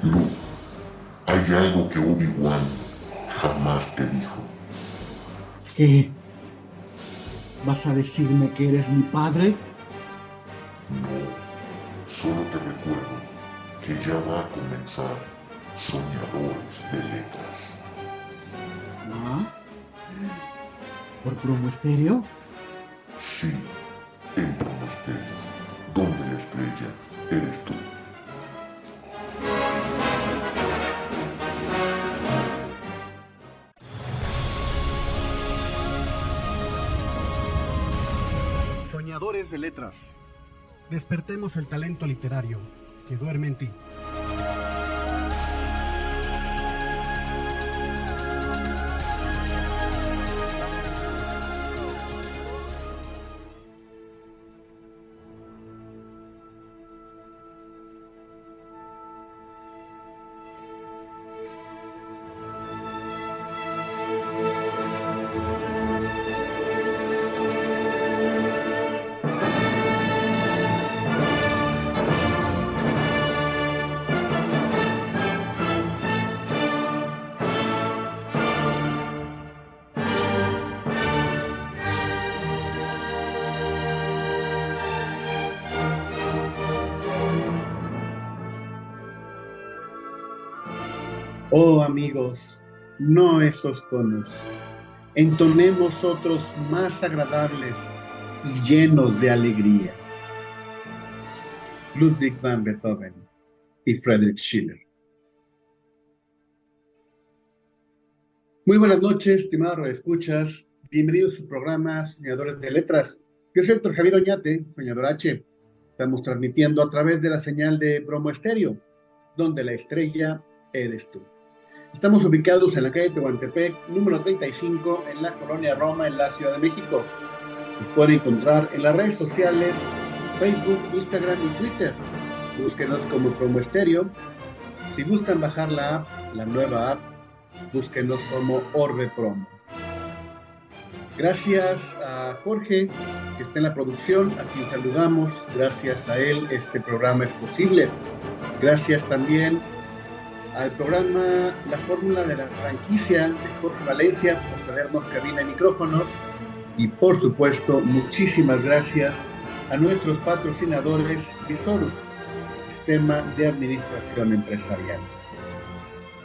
Luke, hay algo que Obi-Wan jamás te dijo. ¿Qué? ¿Vas a decirme que eres mi padre? No, solo te recuerdo que ya va a comenzar Soñadores de Letras. ¿Ah? ¿Por Promo Estéreo? Sí, en Promosterio, donde la estrella eres tú. Soñadores de letras. Despertemos el talento literario que duerme en ti. Oh amigos, no esos tonos. Entonemos otros más agradables y llenos de alegría. Ludwig van Beethoven y Friedrich Schiller. Muy buenas noches, estimados escuchas. Bienvenidos a su programa Soñadores de Letras. Yo soy el Dr. Javier Oñate, Soñador H. Estamos transmitiendo a través de la señal de Promo Estéreo, donde la estrella eres tú. Estamos ubicados en la calle Tehuantepec, número 35, en la colonia Roma, en la Ciudad de México. Nos pueden encontrar en las redes sociales, Facebook, Instagram y Twitter. Búsquenos como Promo Estéreo. Si gustan bajar la app, la nueva app, búsquenos como Orbe Promo. Gracias a Jorge, que está en la producción, a quien saludamos. Gracias a él este programa es posible. Gracias también al programa La Fórmula de la Franquicia de Jorge Valencia por cedernos cabina y micrófonos. Y por supuesto, muchísimas gracias a nuestros patrocinadores Visorus, Sistema de Administración Empresarial.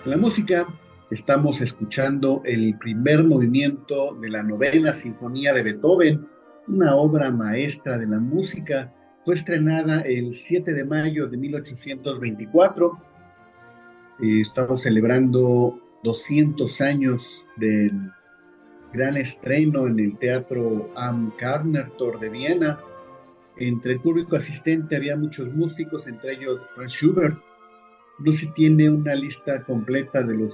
En la música estamos escuchando el primer movimiento de la Novena Sinfonía de Beethoven, una obra maestra de la música. Fue estrenada el 7 de mayo de 1824. Estamos celebrando 200 años del gran estreno en el Teatro Am Karnertor de Viena. Entre el público asistente había muchos músicos, entre ellos Franz Schubert. No se tiene una lista completa de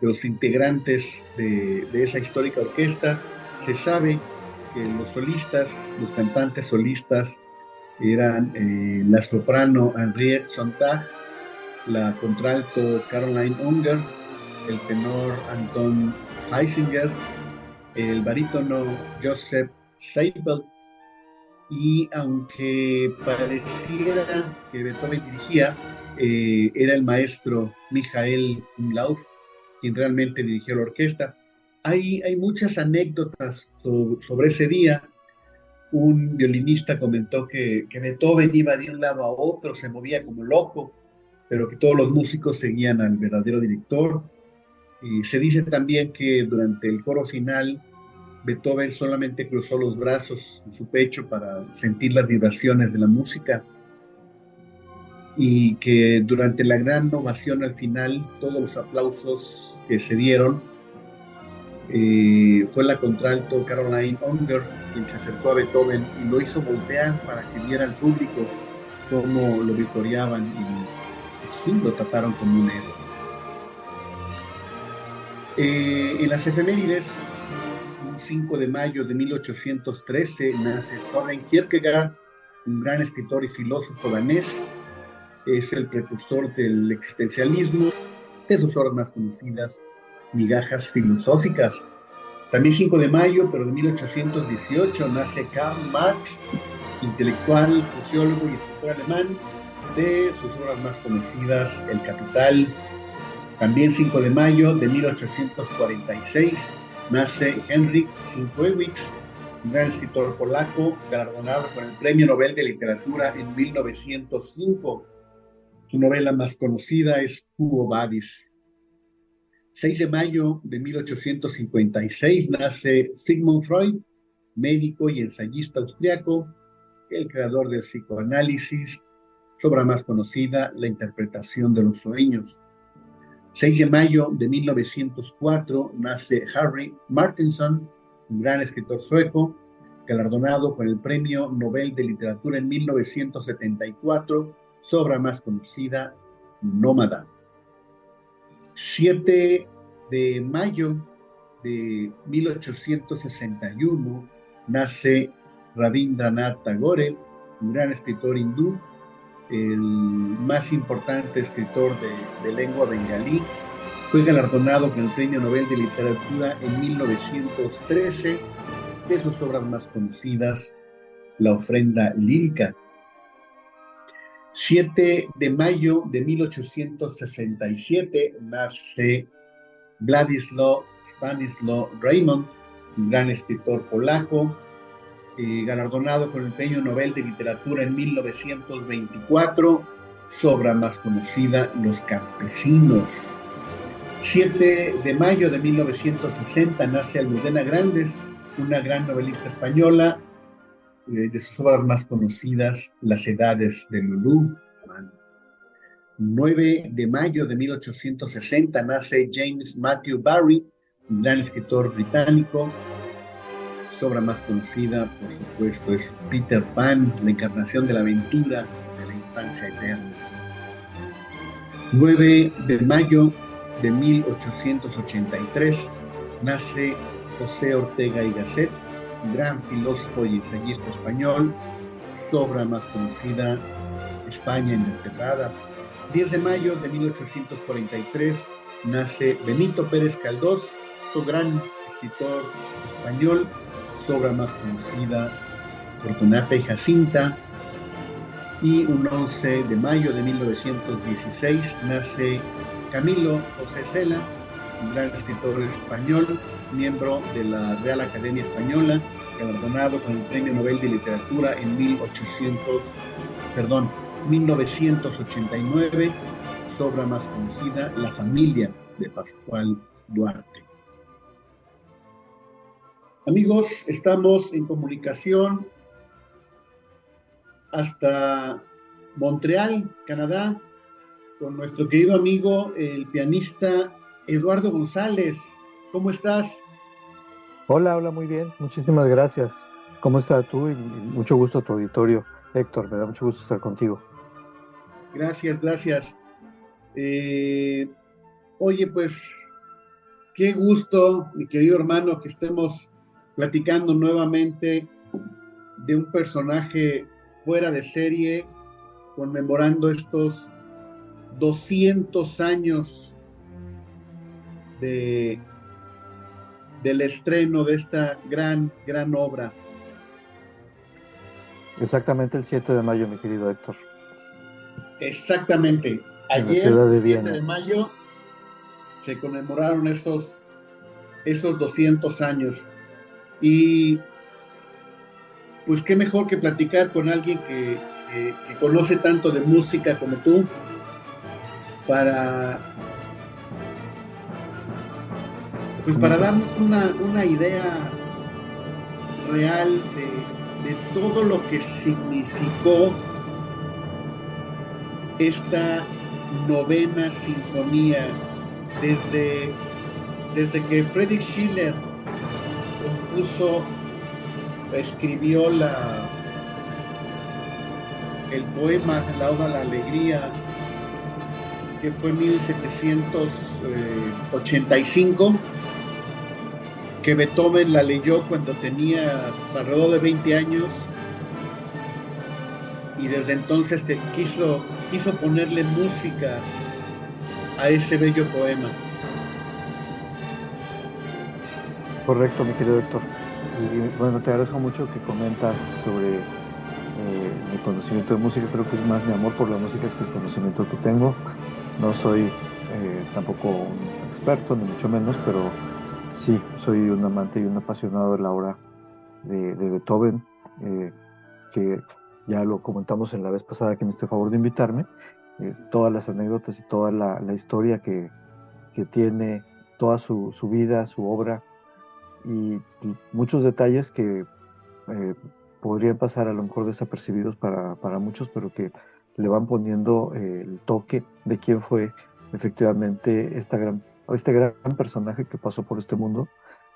los integrantes de esa histórica orquesta. Se sabe que los solistas, los cantantes solistas, eran la soprano Henriette Sontag, la contralto Caroline Unger, el tenor Anton Heisinger, el barítono Joseph Seibel, y aunque pareciera que Beethoven dirigía, era el maestro Michael Umlauf quien realmente dirigió la orquesta. Hay muchas anécdotas sobre ese día. Un violinista comentó que Beethoven iba de un lado a otro, se movía como loco, pero que todos los músicos seguían al verdadero director. Y se dice también que durante el coro final, Beethoven solamente cruzó los brazos en su pecho para sentir las vibraciones de la música, y que durante la gran ovación al final, todos los aplausos que se dieron, fue la contralto Caroline Unger quien se acercó a Beethoven y lo hizo voltear para que viera al público cómo lo victoriaban y sí, lo trataron como un héroe. En las efemérides, un 5 de mayo de 1813, nace Søren Kierkegaard, un gran escritor y filósofo danés. Es el precursor del existencialismo, de sus obras más conocidas, Migajas filosóficas. También 5 de mayo, pero de 1818, nace Karl Marx, intelectual, sociólogo y escritor alemán. De sus obras más conocidas, El Capital. También 5 de mayo de 1846 nace Henryk Sienkiewicz, un gran escritor polaco, galardonado con el Premio Nobel de Literatura en 1905. Su novela más conocida es Quo Vadis. 6 de mayo de 1856 nace Sigmund Freud, médico y ensayista austriaco, el creador del psicoanálisis, su obra más conocida, La interpretación de los sueños. 6 de mayo de 1904 nace Harry Martinson, un gran escritor sueco, galardonado con el Premio Nobel de Literatura en 1974, su obra más conocida, Nómada. 7 de mayo de 1861 nace Rabindranath Tagore, un gran escritor hindú, el más importante escritor de lengua bengalí. Fue galardonado con el Premio Nobel de Literatura en 1913. De sus obras más conocidas, La ofrenda lírica. 7 de mayo de 1867 nace Władysław Stanisław Raymond, un gran escritor polaco, galardonado con el Premio Nobel de Literatura en 1924, su obra más conocida, Los campesinos. 7 de mayo de 1960 nace Almudena Grandes, una gran novelista española, de sus obras más conocidas, Las edades de Lulú. 9 de mayo de 1860 nace James Matthew Barrie, un gran escritor británico. Su obra más conocida, por supuesto, es Peter Pan, la encarnación de la aventura de la infancia eterna. 9 de mayo de 1883 nace José Ortega y Gasset, un gran filósofo y ensayista español. Su obra más conocida, España invertebrada. 10 de mayo de 1843 nace Benito Pérez Galdós, otro gran escritor español. Su obra más conocida, Fortunata y Jacinta. Y un 11 de mayo de 1916 nace Camilo José Cela, un gran escritor español, miembro de la Real Academia Española, galardonado con el Premio Nobel de Literatura en 1989. Su obra más conocida, La familia, de Pascual Duarte. Amigos, estamos en comunicación hasta Montreal, Canadá, con nuestro querido amigo, el pianista Eduardo González. ¿Cómo estás? Hola, muy bien, muchísimas gracias. ¿Cómo estás tú? Y mucho gusto a tu auditorio, Héctor, me da mucho gusto estar contigo. Gracias. Oye, pues, qué gusto, mi querido hermano, que estemos platicando nuevamente de un personaje fuera de serie, conmemorando estos 200 años del estreno de esta gran obra. Exactamente el 7 de mayo, mi querido Héctor. Exactamente. Ayer, 7 de mayo, se conmemoraron esos 200 años. Y pues qué mejor que platicar con alguien que conoce tanto de música como tú, para darnos una idea real de todo lo que significó esta novena sinfonía, desde que Friedrich Schiller escribió el poema La Oda a la Alegría, que fue en 1785, que Beethoven la leyó cuando tenía alrededor de 20 años, y desde entonces quiso ponerle música a ese bello poema. Correcto, mi querido Héctor. Y bueno, te agradezco mucho que comentas sobre mi conocimiento de música, creo que es más mi amor por la música que el conocimiento que tengo. No soy tampoco un experto, ni mucho menos, pero sí, soy un amante y un apasionado de la obra de Beethoven, eh, que ya lo comentamos en la vez pasada que me hizo favor de invitarme. Todas las anécdotas y toda la historia que tiene, toda su vida, su obra y muchos detalles que eh, podrían pasar a lo mejor desapercibidos para muchos, pero que le van poniendo el toque de quién fue efectivamente este gran personaje que pasó por este mundo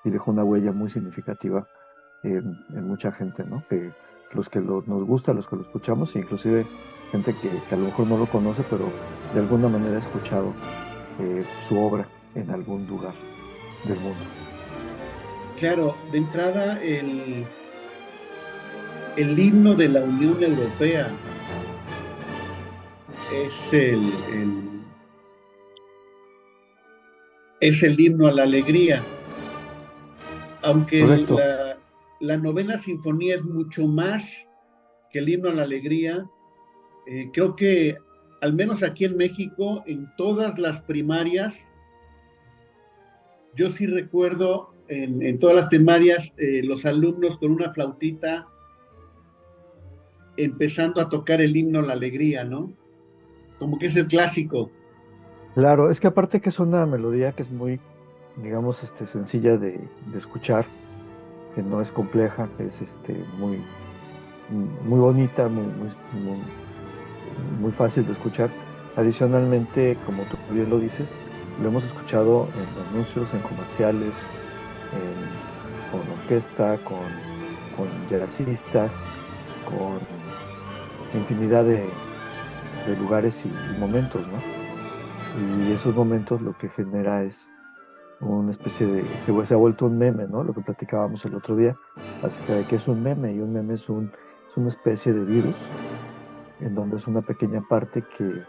y dejó una huella muy significativa en mucha gente, ¿no? Que los que nos gusta, los que lo escuchamos, e inclusive gente que a lo mejor no lo conoce, pero de alguna manera ha escuchado su obra en algún lugar del mundo. Claro, de entrada el himno de la Unión Europea es es el himno a la alegría, aunque Correcto. la novena sinfonía es mucho más que el himno a la alegría. Creo que al menos aquí en México, en todas las primarias, yo sí recuerdo en todas las primarias los alumnos con una flautita empezando a tocar el himno a la alegría, ¿no? Como que es el clásico. Claro, es que aparte que es una melodía que es muy, digamos, sencilla de escuchar, que no es compleja, que es muy bonita, muy fácil de escuchar. Adicionalmente, como tú bien lo dices, lo hemos escuchado en anuncios, en comerciales, con orquesta, con jazzistas, con infinidad de lugares y momentos, ¿no? Y esos momentos lo que genera es una especie se ha vuelto un meme, ¿no? Lo que platicábamos el otro día acerca de que es un meme, y un meme es una especie de virus en donde es una pequeña parte que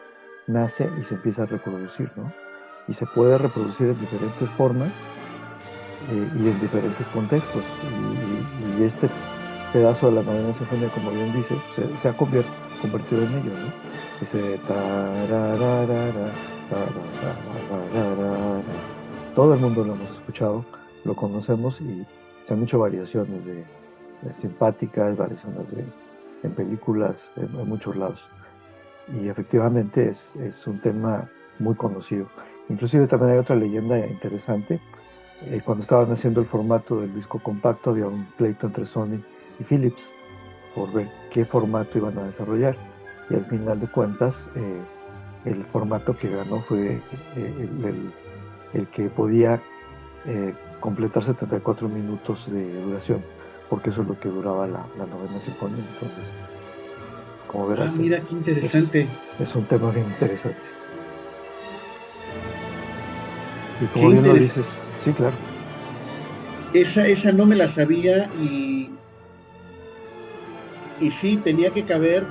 nace y se empieza a reproducir, ¿no? Y se puede reproducir en diferentes formas y en diferentes contextos. Y este pedazo de la novena sinfonía, como bien dices, se ha convertido en ello, ¿no? Ese tarararara, tarararara. Todo el mundo lo hemos escuchado, lo conocemos y se han hecho variaciones de simpáticas, variaciones en películas, en muchos lados. Y efectivamente es un tema muy conocido. Inclusive también hay otra leyenda interesante. Cuando estaban haciendo el formato del disco compacto había un pleito entre Sony y Philips por ver qué formato iban a desarrollar. Y al final de cuentas, el formato que ganó fue el que podía completar 74 minutos de duración, porque eso es lo que duraba la novena sinfonía. Entonces, como Ah, verás, mira, qué es, interesante. es un tema bien interesante. Y Qué como bien lo interesante. dices, sí, claro, Esa no me la sabía y sí, tenía que caber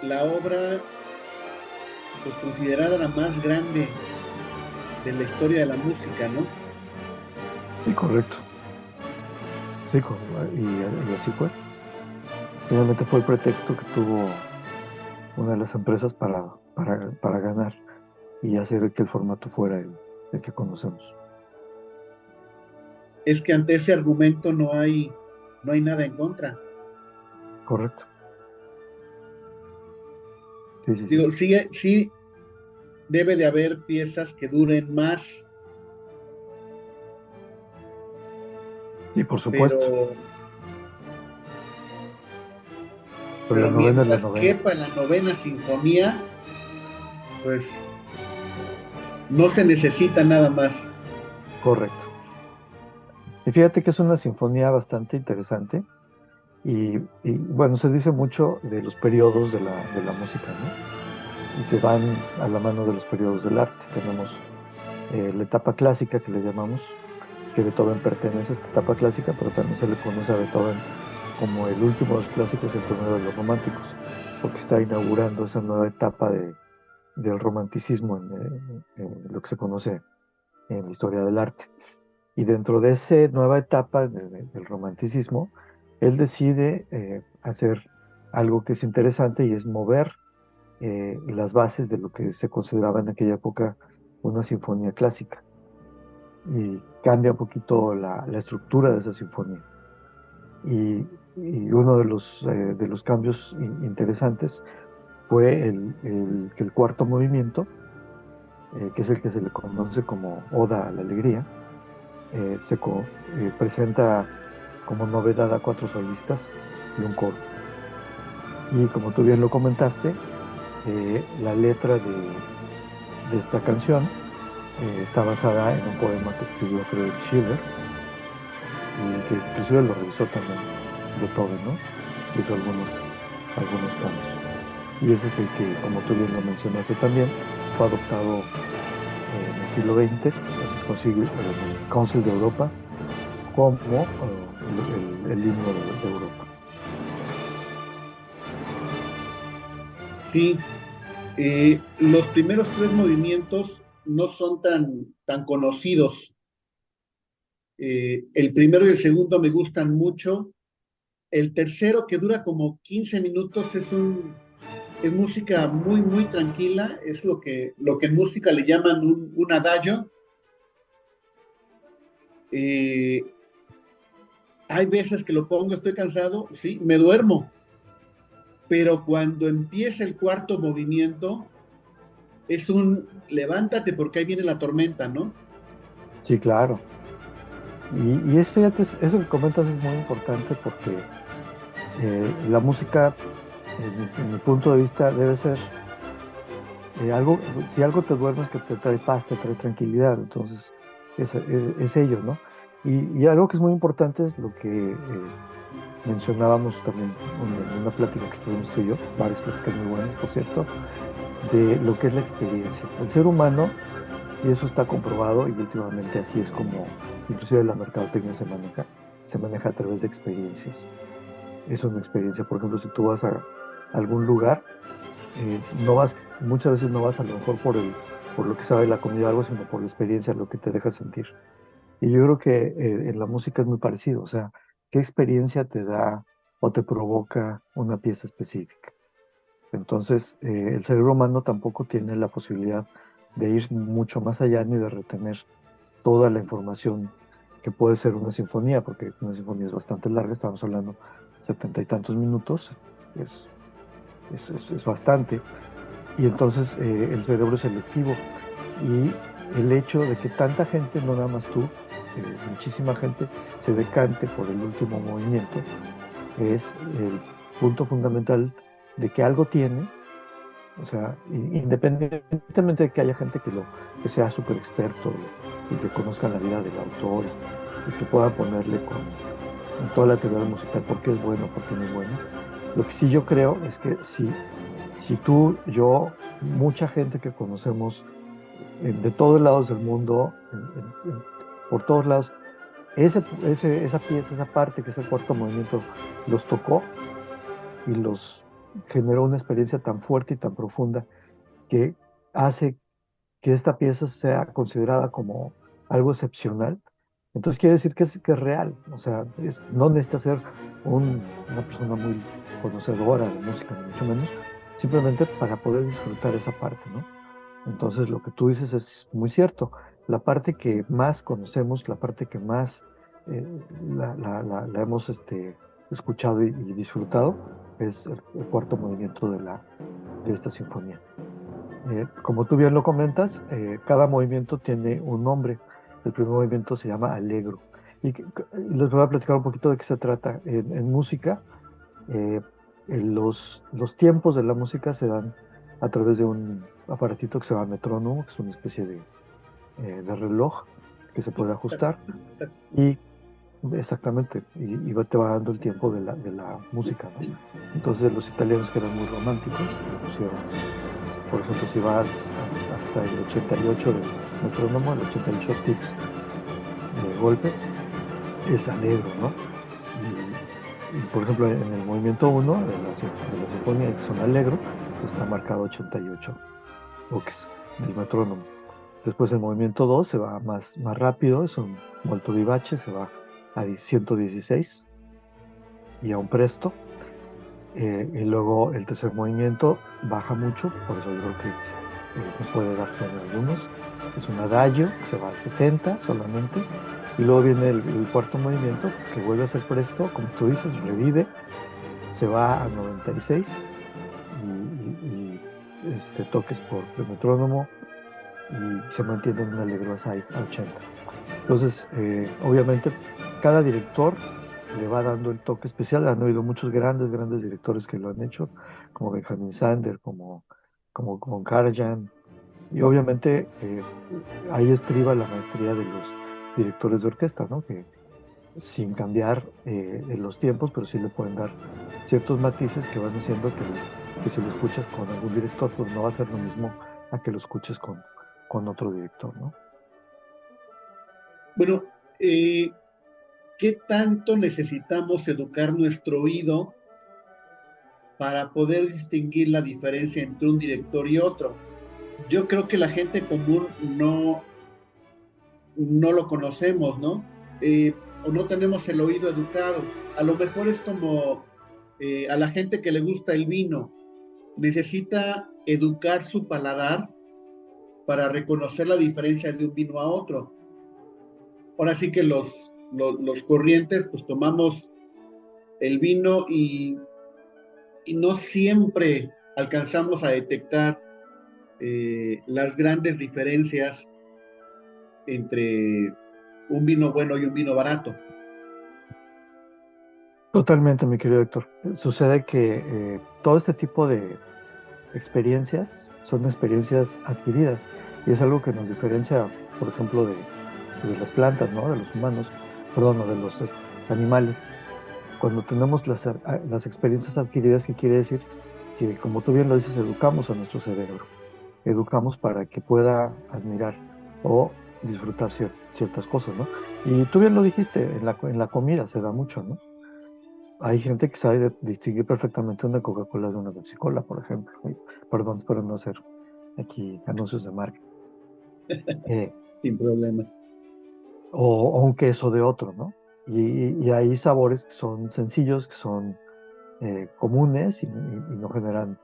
la obra pues considerada la más grande de la historia de la música, ¿no? sí, correcto. Sí, y así fue. Finalmente fue el pretexto que tuvo una de las empresas para ganar y hacer que el formato fuera el que conocemos. Es que ante ese argumento no hay nada en contra. Correcto. Sí, sí, sí. Digo, sí, sí debe de haber piezas que duren más, Y por supuesto, pero, pero la pero novena es la mientras novena. quepa en la novena sinfonía, pues no se necesita nada más. Correcto. Y fíjate que es una sinfonía bastante interesante bueno, se dice mucho de los periodos de la música, ¿no? Y que van a la mano de los periodos del arte. Tenemos la etapa clásica que le llamamos, que Beethoven pertenece a esta etapa clásica, pero también se le conoce a Beethoven como el último de los clásicos y el primero de los románticos, porque está inaugurando esa nueva etapa del romanticismo en lo que se conoce en la historia del arte. Y dentro de esa nueva etapa del romanticismo, él decide hacer algo que es interesante y es mover las bases de lo que se consideraba en aquella época una sinfonía clásica. Y cambia un poquito la estructura de esa sinfonía. Y uno de los cambios interesantes fue que el cuarto movimiento, que es el que se le conoce como Oda a la Alegría, presenta como novedad a cuatro solistas y un coro. Y como tú bien lo comentaste, la letra de esta canción está basada en un poema que escribió Friedrich Schiller y que inclusive lo revisó también Beethoven, ¿no? Hizo algunos cambios. Y ese es el que, como tú bien lo mencionaste también, fue adoptado en el siglo XX, en el Council de Europa, como el himno de Europa. Sí, los primeros tres movimientos no son tan conocidos. El primero y el segundo me gustan mucho. El tercero, que dura como 15 minutos, es música muy, muy tranquila. Es lo que en música le llaman un adagio. Eh, Hay veces que lo pongo, estoy cansado, sí, me duermo. Pero cuando empieza el cuarto movimiento, es un levántate porque ahí viene la tormenta, ¿no? Sí, claro. Fíjate, eso que comentas es muy importante porque la música, en mi punto de vista, debe ser algo, si algo te duermes que te trae paz, te trae tranquilidad, entonces es ello, ¿no? Y algo que es muy importante es lo que mencionábamos también en una plática que estuvimos tú y yo, varias pláticas muy buenas, por cierto, de lo que es la experiencia. El ser humano, y eso está comprobado, y últimamente así es como inclusive la mercadotecnia se maneja a través de experiencias. Es una experiencia, por ejemplo, si tú vas a algún lugar, no vas, muchas veces no vas a lo mejor por lo que sabe la comida o algo, sino por la experiencia, lo que te deja sentir. Y yo creo que en la música es muy parecido, o sea, ¿qué experiencia te da o te provoca una pieza específica? Entonces, el cerebro humano tampoco tiene la posibilidad de ir mucho más allá ni de retener toda la información que puede ser una sinfonía, porque una sinfonía es bastante larga, estamos hablando 70 y tantos minutos, es, es bastante, y entonces el cerebro es selectivo, y el hecho de que tanta gente, no nada más tú, muchísima gente se decante por el último movimiento, es el punto fundamental de que algo tiene, o sea, independientemente de que haya gente que sea súper experto y que conozca la vida del autor y que pueda ponerle con toda la teoría musical por qué es bueno, por qué no es bueno. Lo que sí yo creo es que si tú, yo, mucha gente que conocemos de todos lados del mundo, por todos lados, esa pieza, esa parte que es el cuarto movimiento, los tocó y los generó una experiencia tan fuerte y tan profunda que hace que esta pieza sea considerada como algo excepcional. Entonces quiere decir que es real, o sea, no necesita ser una persona muy conocedora de música, ni mucho menos, simplemente para poder disfrutar esa parte, ¿no? Entonces lo que tú dices es muy cierto. La parte que más conocemos, la parte que más eh, la hemos escuchado y disfrutado es el cuarto movimiento de esta sinfonía. Como tú bien lo comentas, cada movimiento tiene un nombre. El primer movimiento se llama Allegro. Y les voy a platicar un poquito de qué se trata. En música, eh, los tiempos de la música se dan a través de un aparatito que se llama metrónomo, que es una especie de reloj que se puede ajustar. Y exactamente, te va dando el tiempo de la música, ¿no? Entonces los italianos que eran muy románticos le pusieron, por ejemplo, si vas hasta el 88 del metrónomo, el 88 tips de golpes, es alegro, ¿no? Por ejemplo, en el movimiento 1 de la sinfonía, que son alegro, está marcado 88 toques del metrónomo. Después el movimiento 2 se va más rápido, es un molto vivace, se va a 116 y a un presto. y luego el tercer movimiento baja mucho, por eso yo creo que no puede dar tono en algunos. Es un adagio que se va al 60 solamente, y luego viene el cuarto movimiento que vuelve a ser presto, como tú dices, revive, se va a 96 y toques por metrónomo y se mantiene en una alegrosa a 80. Entonces, obviamente, cada director le va dando el toque especial. Han oído muchos grandes, grandes directores que lo han hecho, como Benjamin Sander, como Karajan. Y obviamente ahí estriba la maestría de los directores de orquesta, ¿no? Que sin cambiar en los tiempos, pero sí le pueden dar ciertos matices que van haciendo que si lo escuchas con algún director, pues no va a ser lo mismo a que lo escuches con otro director, ¿no? Bueno, ¿qué tanto necesitamos educar nuestro oído para poder distinguir la diferencia entre un director y otro? Yo creo que la gente común no lo conocemos, ¿no? O no tenemos el oído educado. A lo mejor es como a la gente que le gusta el vino, necesita educar su paladar para reconocer la diferencia de un vino a otro. Ahora sí que los corrientes, pues tomamos el vino y no siempre alcanzamos a detectar las grandes diferencias entre un vino bueno y un vino barato. Totalmente, mi querido Héctor. Sucede que todo este tipo de experiencias son experiencias adquiridas y es algo que nos diferencia, por ejemplo, de las plantas, ¿no? De los humanos, perdón, o de los animales. Cuando tenemos las experiencias adquiridas, ¿qué quiere decir? Que, como tú bien lo dices, educamos a nuestro cerebro, educamos para que pueda admirar o disfrutar ciertas cosas, ¿no? Y tú bien lo dijiste, en la comida se da mucho, ¿no? Hay gente que sabe distinguir perfectamente una Coca-Cola de una Pepsi-Cola, por ejemplo. Perdón, espero no hacer aquí anuncios de marca. Eh, Sin problema. o un queso de otro, ¿no? Y hay sabores que son sencillos, que son comunes y no generan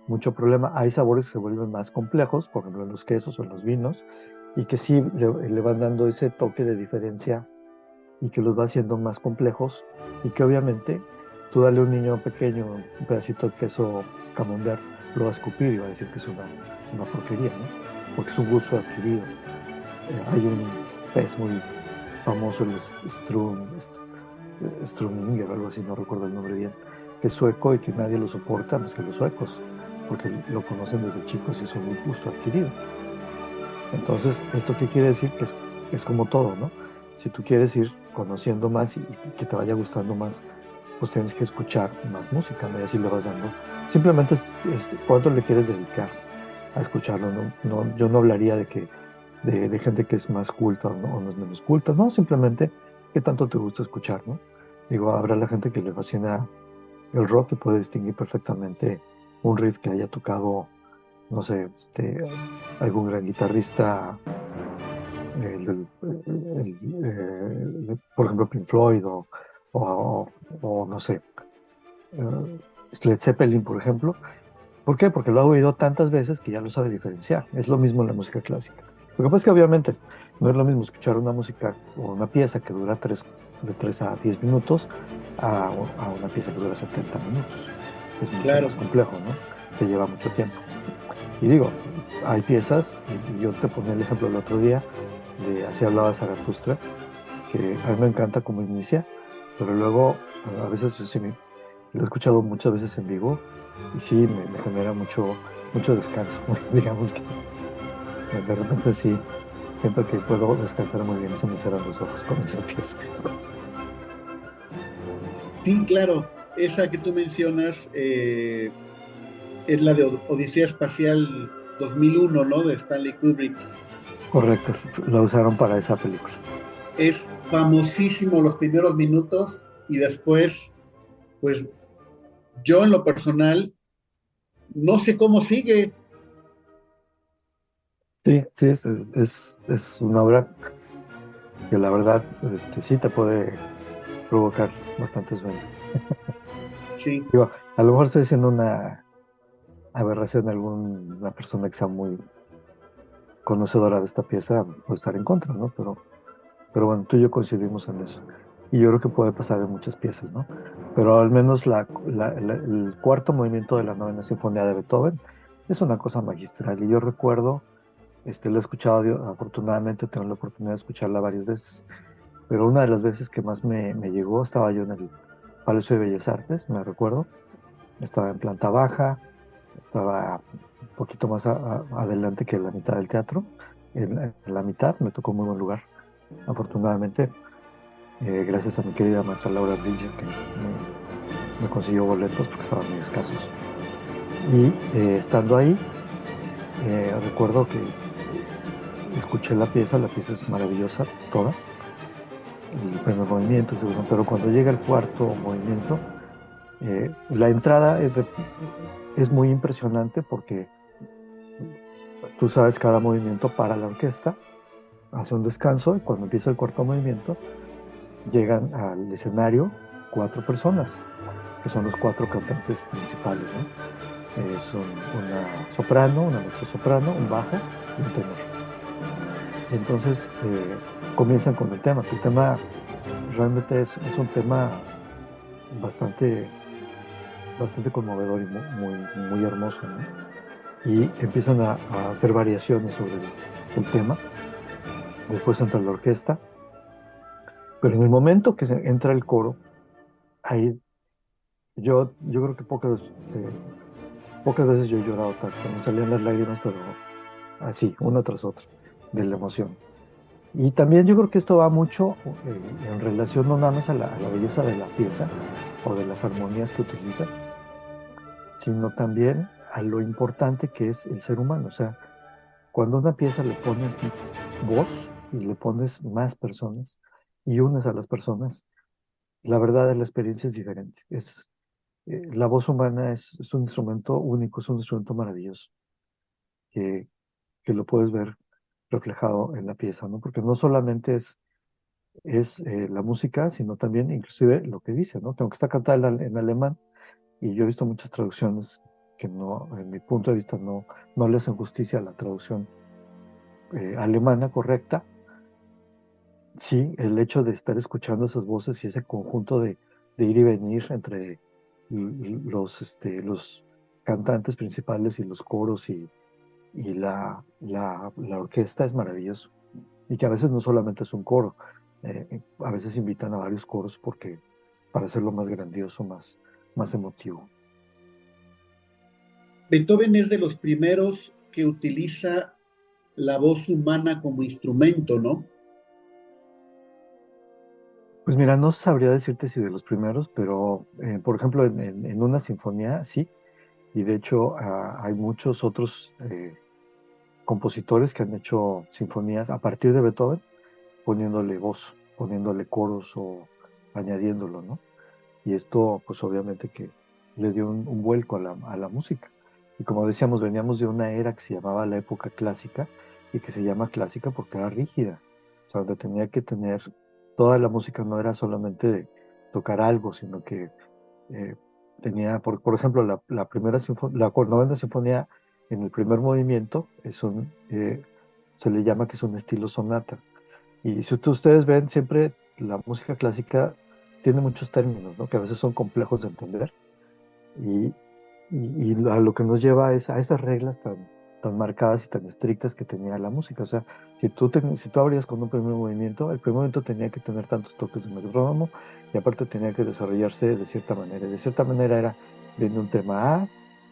mucho problema. Hay sabores que se vuelven más complejos, por ejemplo en los quesos o en los vinos, y que sí le van dando ese toque de diferencia y que los va haciendo más complejos y que obviamente tú dale a un niño pequeño un pedacito de queso camembert, lo va a escupir y va a decir que es una porquería, ¿no? Porque es un gusto adquirido. Hay un pez muy famoso, el Struminger o algo así, no recuerdo el nombre bien, que es sueco y que nadie lo soporta más que los suecos, porque lo conocen desde chicos y es un gusto adquirido. Entonces, ¿esto qué quiere decir? Que es como todo, ¿no? Si tú quieres ir conociendo más y que te vaya gustando más, pues tienes que escuchar más música, ¿no? Y así le vas dando. Simplemente cuánto le quieres dedicar a escucharlo, ¿no? Yo no hablaría de gente que es más culta o no es menos culta, no, simplemente qué tanto te gusta escuchar, ¿no? Digo, habrá la gente que le fascina el rock y puede distinguir perfectamente un riff que haya tocado, no sé, algún gran guitarrista, por ejemplo, Pink Floyd o no sé, Led Zeppelin, por ejemplo. ¿Por qué? Porque lo ha oído tantas veces que ya lo sabe diferenciar. Es lo mismo en la música clásica. Lo que pasa es que obviamente no es lo mismo escuchar una música o una pieza que dura de 3 a 10 minutos a una pieza que dura 70 minutos. Es mucho Claro. más complejo, ¿no? Te lleva mucho tiempo. Y digo, hay piezas, y yo te ponía el ejemplo el otro día, de Así hablaba Zaratustra, que a mí me encanta cómo inicia, pero luego a veces yo sí lo he escuchado muchas veces en vivo y sí me genera mucho descanso, digamos que de repente sí siento que puedo descansar muy bien, se me cierran los ojos con esa pieza. Sí, claro. Esa que tú mencionas es la de Odisea Espacial 2001, ¿no? De Stanley Kubrick. Correcto, la usaron para esa película. Es famosísimo los primeros minutos y después, pues yo en lo personal, no sé cómo sigue. Sí, sí, es una obra que la verdad sí te puede provocar bastante sueño. Sí, Digo, a lo mejor estoy diciendo una aberración de alguna persona que sea muy conocedora de esta pieza, puede estar en contra, ¿no? Pero bueno, tú y yo coincidimos en eso. Y yo creo que puede pasar en muchas piezas, ¿no? Pero al menos el cuarto movimiento de la novena sinfonía de Beethoven es una cosa magistral. Y yo recuerdo, lo he escuchado, afortunadamente tengo la oportunidad de escucharla varias veces, pero una de las veces que más me llegó, estaba yo en el Palacio de Bellas Artes, me recuerdo, estaba en planta baja, estaba un poquito más adelante que la mitad del teatro, en la mitad me tocó muy buen lugar, afortunadamente, gracias a mi querida maestra Laura Bridger, que me consiguió boletos porque estaban muy escasos. Y estando ahí, recuerdo que escuché la pieza es maravillosa, toda, el primer movimiento, el segundo, pero cuando llega el cuarto movimiento, la entrada es muy impresionante porque tú sabes, cada movimiento para la orquesta, hace un descanso y cuando empieza el cuarto movimiento, llegan al escenario cuatro personas, que son los cuatro cantantes principales, ¿no? Una soprano, una mezzosoprano, un bajo y un tenor. Y entonces comienzan con el tema, que el tema realmente es un tema bastante, bastante conmovedor y muy hermoso, ¿no? Y empiezan a hacer variaciones sobre el tema. Después entra la orquesta, pero en el momento que entra el coro, ahí yo creo que pocas veces yo he llorado tanto, me salían las lágrimas, pero así, una tras otra, de la emoción. Y también yo creo que esto va mucho en relación no nada más a la belleza de la pieza o de las armonías que utiliza, sino también a lo importante que es el ser humano. O sea, cuando a una pieza le pones voz y le pones más personas y unes a las personas, la verdad la experiencia es diferente. La voz humana es un instrumento único, es un instrumento maravilloso, que, que lo puedes ver reflejado en la pieza, ¿no? Porque no solamente es la música, sino también inclusive lo que dice, ¿no? Que aunque está cantada en alemán, y yo he visto muchas traducciones que no, en mi punto de vista, no le hacen justicia a la traducción alemana correcta. Sí, el hecho de estar escuchando esas voces y ese conjunto de ir y venir entre los cantantes principales y los coros y la orquesta es maravilloso. Y que a veces no solamente es un coro, a veces invitan a varios coros porque para hacerlo más grandioso, más emotivo. Beethoven es de los primeros que utiliza la voz humana como instrumento, ¿no? Pues mira, no sabría decirte si de los primeros, pero por ejemplo en una sinfonía sí, y de hecho hay muchos otros compositores que han hecho sinfonías a partir de Beethoven, poniéndole voz, poniéndole coros o añadiéndolo, ¿no? Y esto, pues obviamente que le dio un vuelco a la música. Y como decíamos, veníamos de una era que se llamaba la época clásica y que se llama clásica porque era rígida. O sea, donde tenía que tener, toda la música no era solamente de tocar algo, sino que eh, tenía, por ejemplo, la primera la novena sinfonía en el primer movimiento se le llama que es un estilo sonata. Y si ustedes ven, siempre la música clásica tiene muchos términos, ¿no? Que a veces son complejos de entender y, y a lo que nos lleva es a esas reglas tan marcadas y tan estrictas que tenía la música. O sea, si tú abrías con un primer movimiento, el primer movimiento tenía que tener tantos toques de metrónomo y aparte tenía que desarrollarse de cierta manera. Y de cierta manera viene un tema A,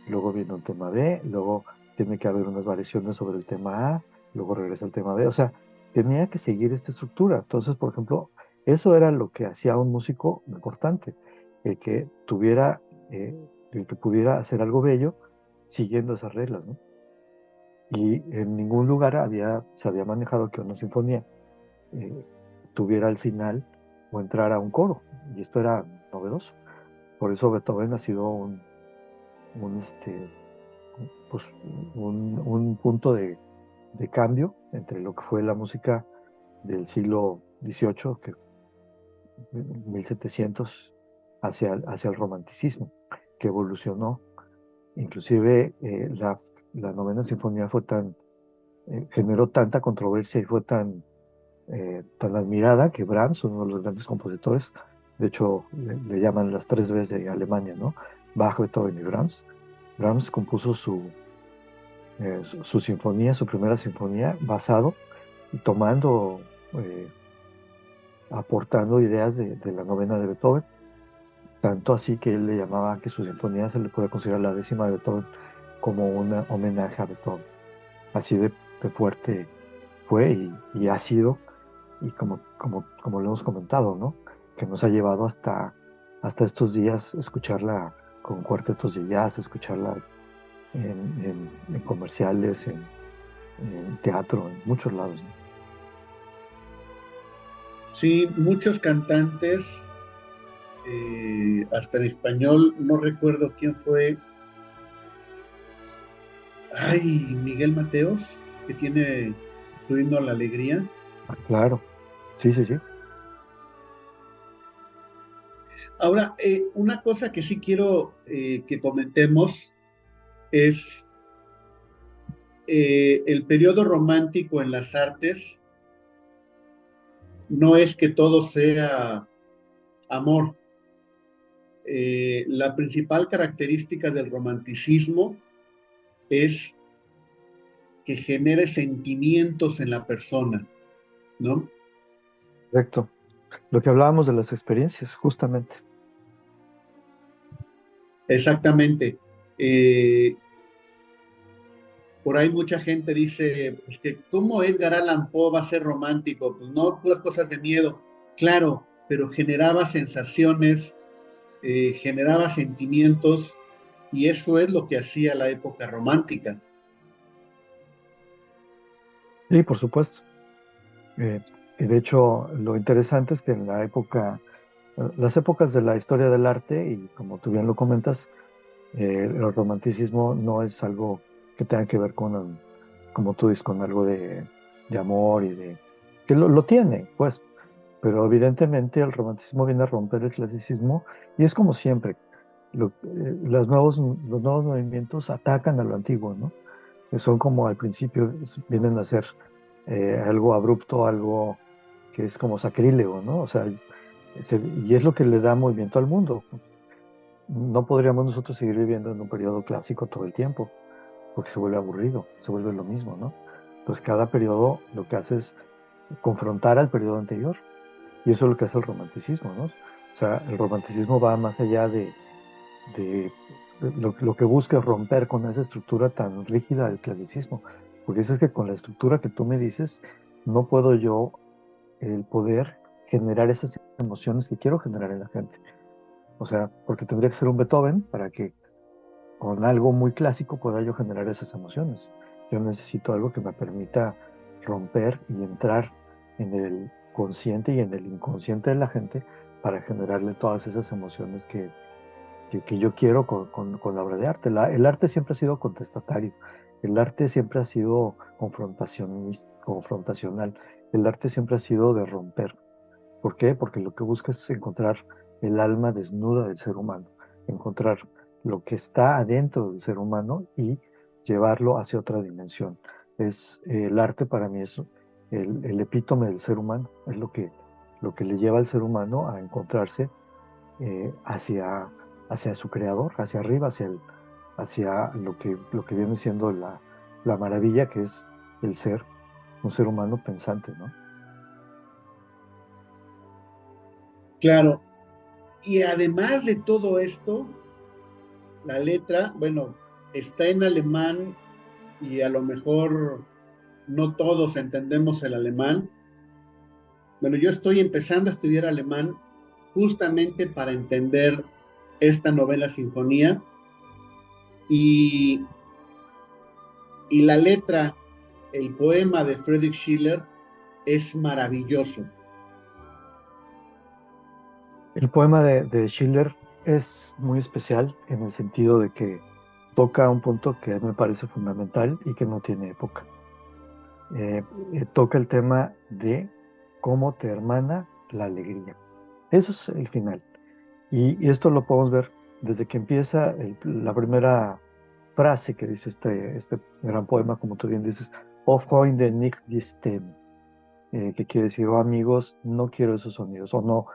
luego viene un tema B, luego tiene que haber unas variaciones sobre el tema A, luego regresa al tema B. O sea, tenía que seguir esta estructura. Entonces, por ejemplo, eso era lo que hacía un músico importante, el que tuviera el que pudiera hacer algo bello siguiendo esas reglas, ¿no? Y en ningún lugar se había manejado que una sinfonía eh, tuviera al final o entrara a un coro, y esto era novedoso. Por eso Beethoven ha sido un, este, pues, un punto de cambio entre lo que fue la música del siglo XVIII, 1700 hacia el romanticismo, que evolucionó. Inclusive la novena sinfonía generó tanta controversia y fue tan admirada que Brahms, uno de los grandes compositores, de hecho le llaman las tres Bs de Alemania, ¿no? Bach, Beethoven y Brahms. Brahms compuso su sinfonía, su primera sinfonía, basado y eh, aportando ideas de la novena de Beethoven, tanto así que él le llamaba que su sinfonía se le puede considerar la décima de Beethoven como un homenaje a Beethoven. Así de fuerte fue y ha sido, y como lo hemos comentado, ¿no? Que nos ha llevado hasta estos días escucharla con cuartetos de jazz, escucharla en comerciales, en teatro, en muchos lados, ¿no? Sí, muchos cantantes, hasta en español, no recuerdo quién fue. Ay, Miguel Mateos, que tiene Tu himno a la alegría. Ah, claro, sí, sí, sí. Ahora, una cosa que sí quiero que comentemos es el periodo romántico en las artes. No es que todo sea amor. La principal característica del romanticismo es que genere sentimientos en la persona, ¿no? Correcto. Lo que hablábamos de las experiencias, justamente. Exactamente. Eh, por ahí mucha gente dice, pues que ¿cómo Edgar Allan Poe va a ser romántico? Pues no, puras cosas de miedo. Claro, pero generaba sensaciones, generaba sentimientos, y eso es lo que hacía la época romántica. Sí, por supuesto. Y de hecho, lo interesante es que en las épocas de la historia del arte, y como tú bien lo comentas, el romanticismo no es algo que tenga que ver como tú dices, con algo de amor que lo tiene, pues, pero evidentemente el romanticismo viene a romper el clasicismo y es como siempre, los nuevos movimientos atacan a lo antiguo, ¿no? Que son como al principio vienen a ser algo abrupto, algo que es como sacrílego, ¿no? O sea, y es lo que le da movimiento al mundo. No podríamos nosotros seguir viviendo en un periodo clásico todo el tiempo, porque se vuelve aburrido, se vuelve lo mismo, ¿no? Entonces cada periodo lo que hace es confrontar al periodo anterior, y eso es lo que hace el romanticismo, ¿no? O sea, el romanticismo va más allá de lo que busca es romper con esa estructura tan rígida del clasicismo, porque eso es que con la estructura que tú me dices, no puedo yo el poder generar esas emociones que quiero generar en la gente. O sea, porque tendría que ser un Beethoven para que con algo muy clásico pueda yo generar esas emociones. Yo necesito algo que me permita romper y entrar en el consciente y en el inconsciente de la gente para generarle todas esas emociones que yo quiero con la obra de arte. El arte siempre ha sido contestatario, el arte siempre ha sido confrontacional, el arte siempre ha sido de romper. ¿Por qué? Porque lo que busca es encontrar el alma desnuda del ser humano, encontrar lo que está adentro del ser humano y llevarlo hacia otra dimensión. El arte para mí es el epítome del ser humano, es lo que le lleva al ser humano a encontrarse hacia su creador, hacia arriba, hacia lo que viene siendo la maravilla que es el ser, un ser humano pensante, ¿no? Claro, y además de todo esto, la letra, bueno, está en alemán y a lo mejor no todos entendemos el alemán. Bueno, yo estoy empezando a estudiar alemán justamente para entender esta novela sinfonía, y, y la letra, el poema de Friedrich Schiller es maravilloso. El poema de Schiller es muy especial en el sentido de que toca un punto que me parece fundamental y que no tiene época. Toca el tema de cómo te hermana la alegría. Eso es el final. Y esto lo podemos ver desde que empieza la primera frase que dice este gran poema, como tú bien dices, O Freunde nicht disten, que quiere decir, oh amigos, no quiero esos sonidos, o no,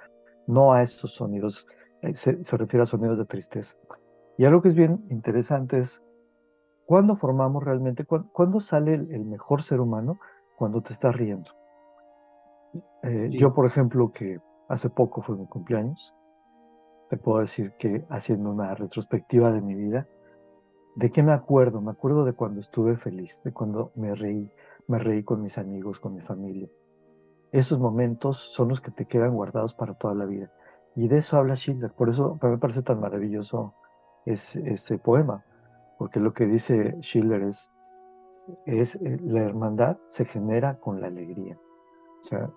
no a esos sonidos, se refiere a sonidos de tristeza. Y algo que es bien interesante es, ¿cuándo formamos realmente, cuándo sale el mejor ser humano? Cuando te estás riendo. Sí, Yo, por ejemplo, que hace poco fue mi cumpleaños, te puedo decir que haciendo una retrospectiva de mi vida, ¿de qué me acuerdo? Me acuerdo de cuando estuve feliz, de cuando me reí con mis amigos, con mi familia. Esos momentos son los que te quedan guardados para toda la vida. Y de eso habla Schiller. Por eso me parece tan maravilloso ese poema, porque lo que dice Schiller es la hermandad se genera con la alegría. O sea,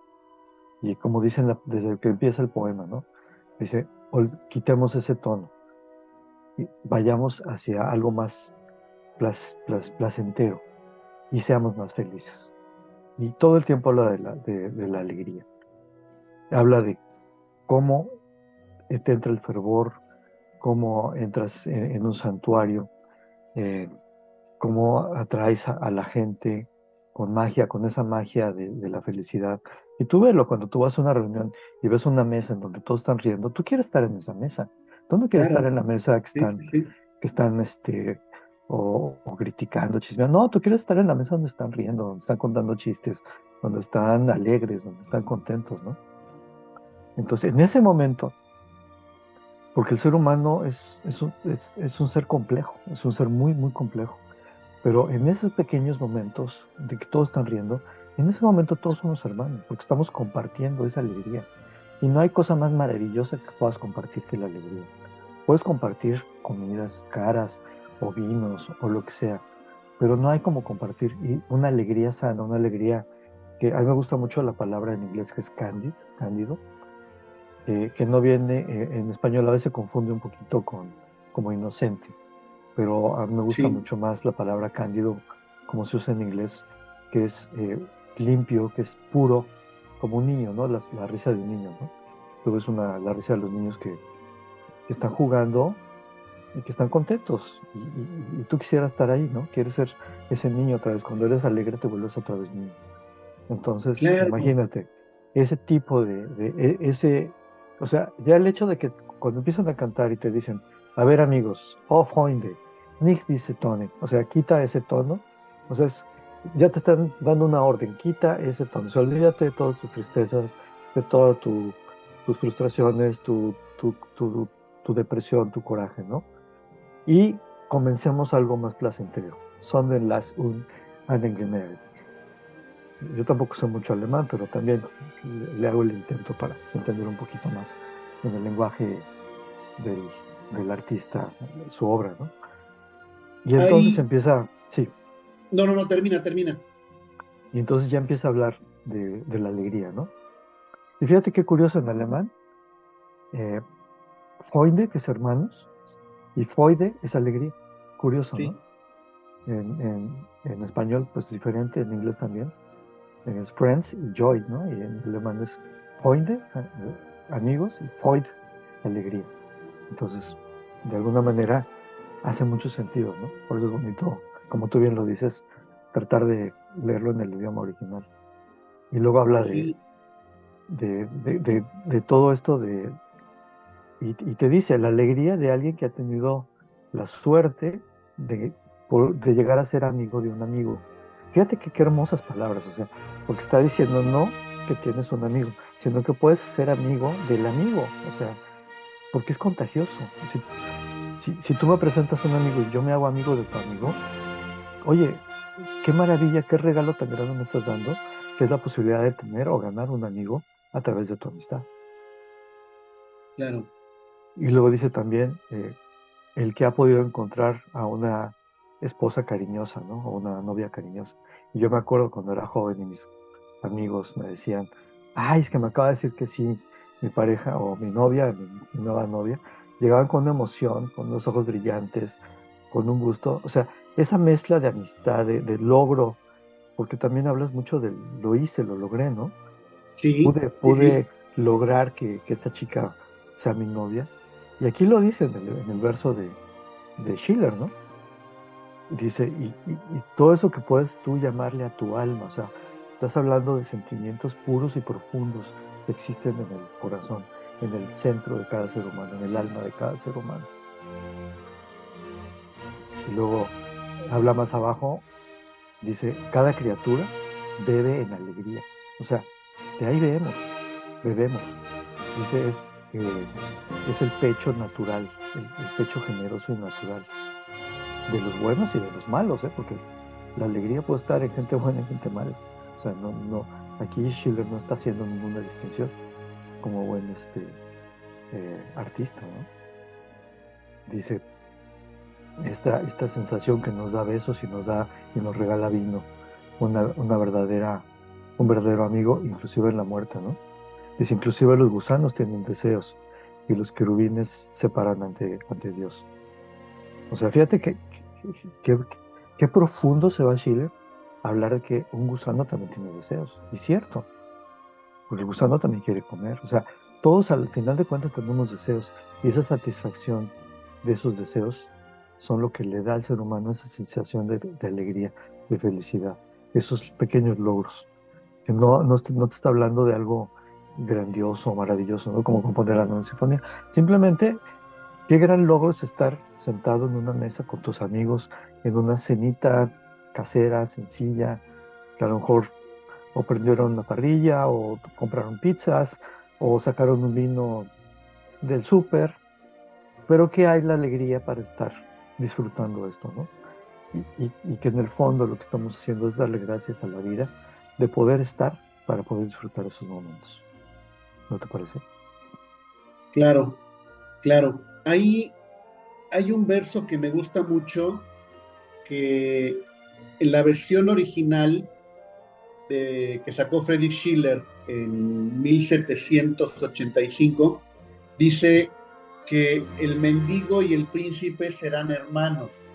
y como dicen desde que empieza el poema, ¿no? Dice, quitemos ese tono y vayamos hacia algo más placentero y seamos más felices. Y todo el tiempo habla de la alegría. Habla de cómo te entra el fervor, cómo entras en un santuario, eh, cómo atraes a la gente con magia, con esa magia de la felicidad. Y tú velo, cuando tú vas a una reunión y ves una mesa en donde todos están riendo, tú quieres estar en esa mesa. Tú no quieres estar claro. en la mesa Sí, sí, sí. que están o criticando, chismeando. No, tú quieres estar en la mesa donde están riendo, donde están contando chistes, donde están alegres, donde están contentos, ¿no? Entonces, en ese momento, porque el ser humano es un ser complejo, es un ser muy, muy complejo. Pero en esos pequeños momentos de que todos están riendo, en ese momento todos somos hermanos, porque estamos compartiendo esa alegría. Y no hay cosa más maravillosa que puedas compartir que la alegría. Puedes compartir comidas caras o vinos o lo que sea, pero no hay como compartir una alegría sana, una alegría que a mí me gusta mucho la palabra en inglés que es cándido, que no viene en español, a veces se confunde un poquito con como inocente, pero a mí me gusta Sí, mucho más la palabra cándido, como se usa en inglés, que es limpio, que es puro, como un niño, ¿no? La risa de un niño, ¿no? Tú ves la risa de los niños que están jugando y que están contentos, y tú quisieras estar ahí, ¿no? Quieres ser ese niño otra vez, cuando eres alegre te vuelves otra vez niño. Entonces, claro. imagínate, ese tipo o sea, ya el hecho de que cuando empiezan a cantar y te dicen, a ver amigos, oh Freunde, nicht diese Tone, o sea, quita ese tono, o sea, ya te están dando una orden, quita ese tono, o sea, olvídate de todas tus tristezas, de todas tus frustraciones, tu depresión, tu coraje, ¿no? Y comencemos algo más placentero, sondern las un Angenehm. Yo tampoco sé mucho alemán, pero también le hago el intento para entender un poquito más en el lenguaje del, del artista, su obra, ¿no? Y entonces Ahí, empieza, sí, no, no, no, termina, termina. y entonces ya empieza a hablar de la alegría, ¿no? Y fíjate qué curioso en alemán, eh, Freunde, que es hermanos, y Freude es alegría. Curioso, ¿no? Sí, En español, pues diferente, en inglés también. Es Friends y Joy, ¿no? Y en alemán es Freunde, amigos, y Freude, alegría. Entonces, de alguna manera, hace mucho sentido, ¿no? Por eso es bonito, como tú bien lo dices, tratar de leerlo en el idioma original. Y luego habla sí, de todo esto y te dice la alegría de alguien que ha tenido la suerte de, de llegar a ser amigo de un amigo. Fíjate que qué hermosas palabras, o sea, porque está diciendo no que tienes un amigo, sino que puedes ser amigo del amigo, o sea, porque es contagioso. Si tú me presentas a un amigo y yo me hago amigo de tu amigo, oye, qué maravilla, qué regalo tan grande me estás dando, que es la posibilidad de tener o ganar un amigo a través de tu amistad. claro. Y luego dice también, el que ha podido encontrar a una esposa cariñosa, ¿no? O una novia cariñosa. Y yo me acuerdo cuando era joven y mis amigos me decían, ay, es que me acaba de decir que sí, mi pareja o mi novia, mi nueva novia, llegaban con una emoción, con unos ojos brillantes, con un gusto. O sea, esa mezcla de amistad, de logro, porque también hablas mucho del lo hice, lo logré, ¿no? Sí, Pude, sí, sí, pude lograr que esta chica sea mi novia. Y aquí lo dice en el verso de Schiller, ¿no? Dice, y todo eso que puedes tú llamarle a tu alma, o sea, estás hablando de sentimientos puros y profundos que existen en el corazón, en el centro de cada ser humano, en el alma de cada ser humano. Y luego habla más abajo, dice, cada criatura bebe en alegría. O sea, de ahí bebemos. Dice, es el pecho natural, el pecho generoso y natural, de los buenos y de los malos, ¿eh? Porque la alegría puede estar en gente buena y en gente mala. O sea, aquí Schiller no está haciendo ninguna distinción como buen artista, ¿no? Dice, esta sensación que nos da besos y nos regala vino, una un verdadero amigo, inclusive en la muerte, ¿no? Dice, inclusive los gusanos tienen deseos y los querubines se paran ante Dios. O sea, fíjate que, qué profundo se va Schiller a hablar de que un gusano también tiene deseos. Y cierto, porque el gusano también quiere comer. O sea, todos al final de cuentas tenemos deseos y esa satisfacción de esos deseos son lo que le da al ser humano esa sensación de alegría, de felicidad, esos pequeños logros, que no te está hablando de algo grandioso o maravilloso, ¿no? Como componer la nueva sinfonía. Simplemente, qué gran logro es estar sentado en una mesa con tus amigos, en una cenita casera, sencilla, que a lo mejor o prendieron una parrilla, o compraron pizzas, o sacaron un vino del súper, pero que hay la alegría para estar disfrutando esto, ¿no? Y que en el fondo lo que estamos haciendo es darle gracias a la vida de poder estar para poder disfrutar esos momentos. ¿No te parece? Claro, claro. Ahí hay un verso que me gusta mucho, que en la versión original que sacó Friedrich Schiller en 1785, dice que el mendigo y el príncipe serán hermanos.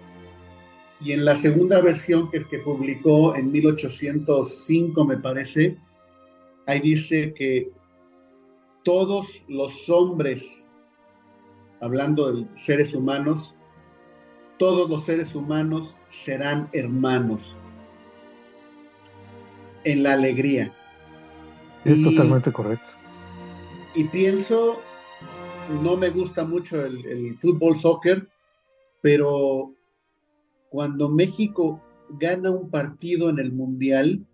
Y en la segunda versión que publicó en 1805, me parece, ahí dice que todos los hombres, hablando de seres humanos, todos los seres humanos serán hermanos en la alegría. Es Y, totalmente correcto. y pienso, no me gusta mucho el fútbol, soccer, pero cuando México gana un partido en el Mundial,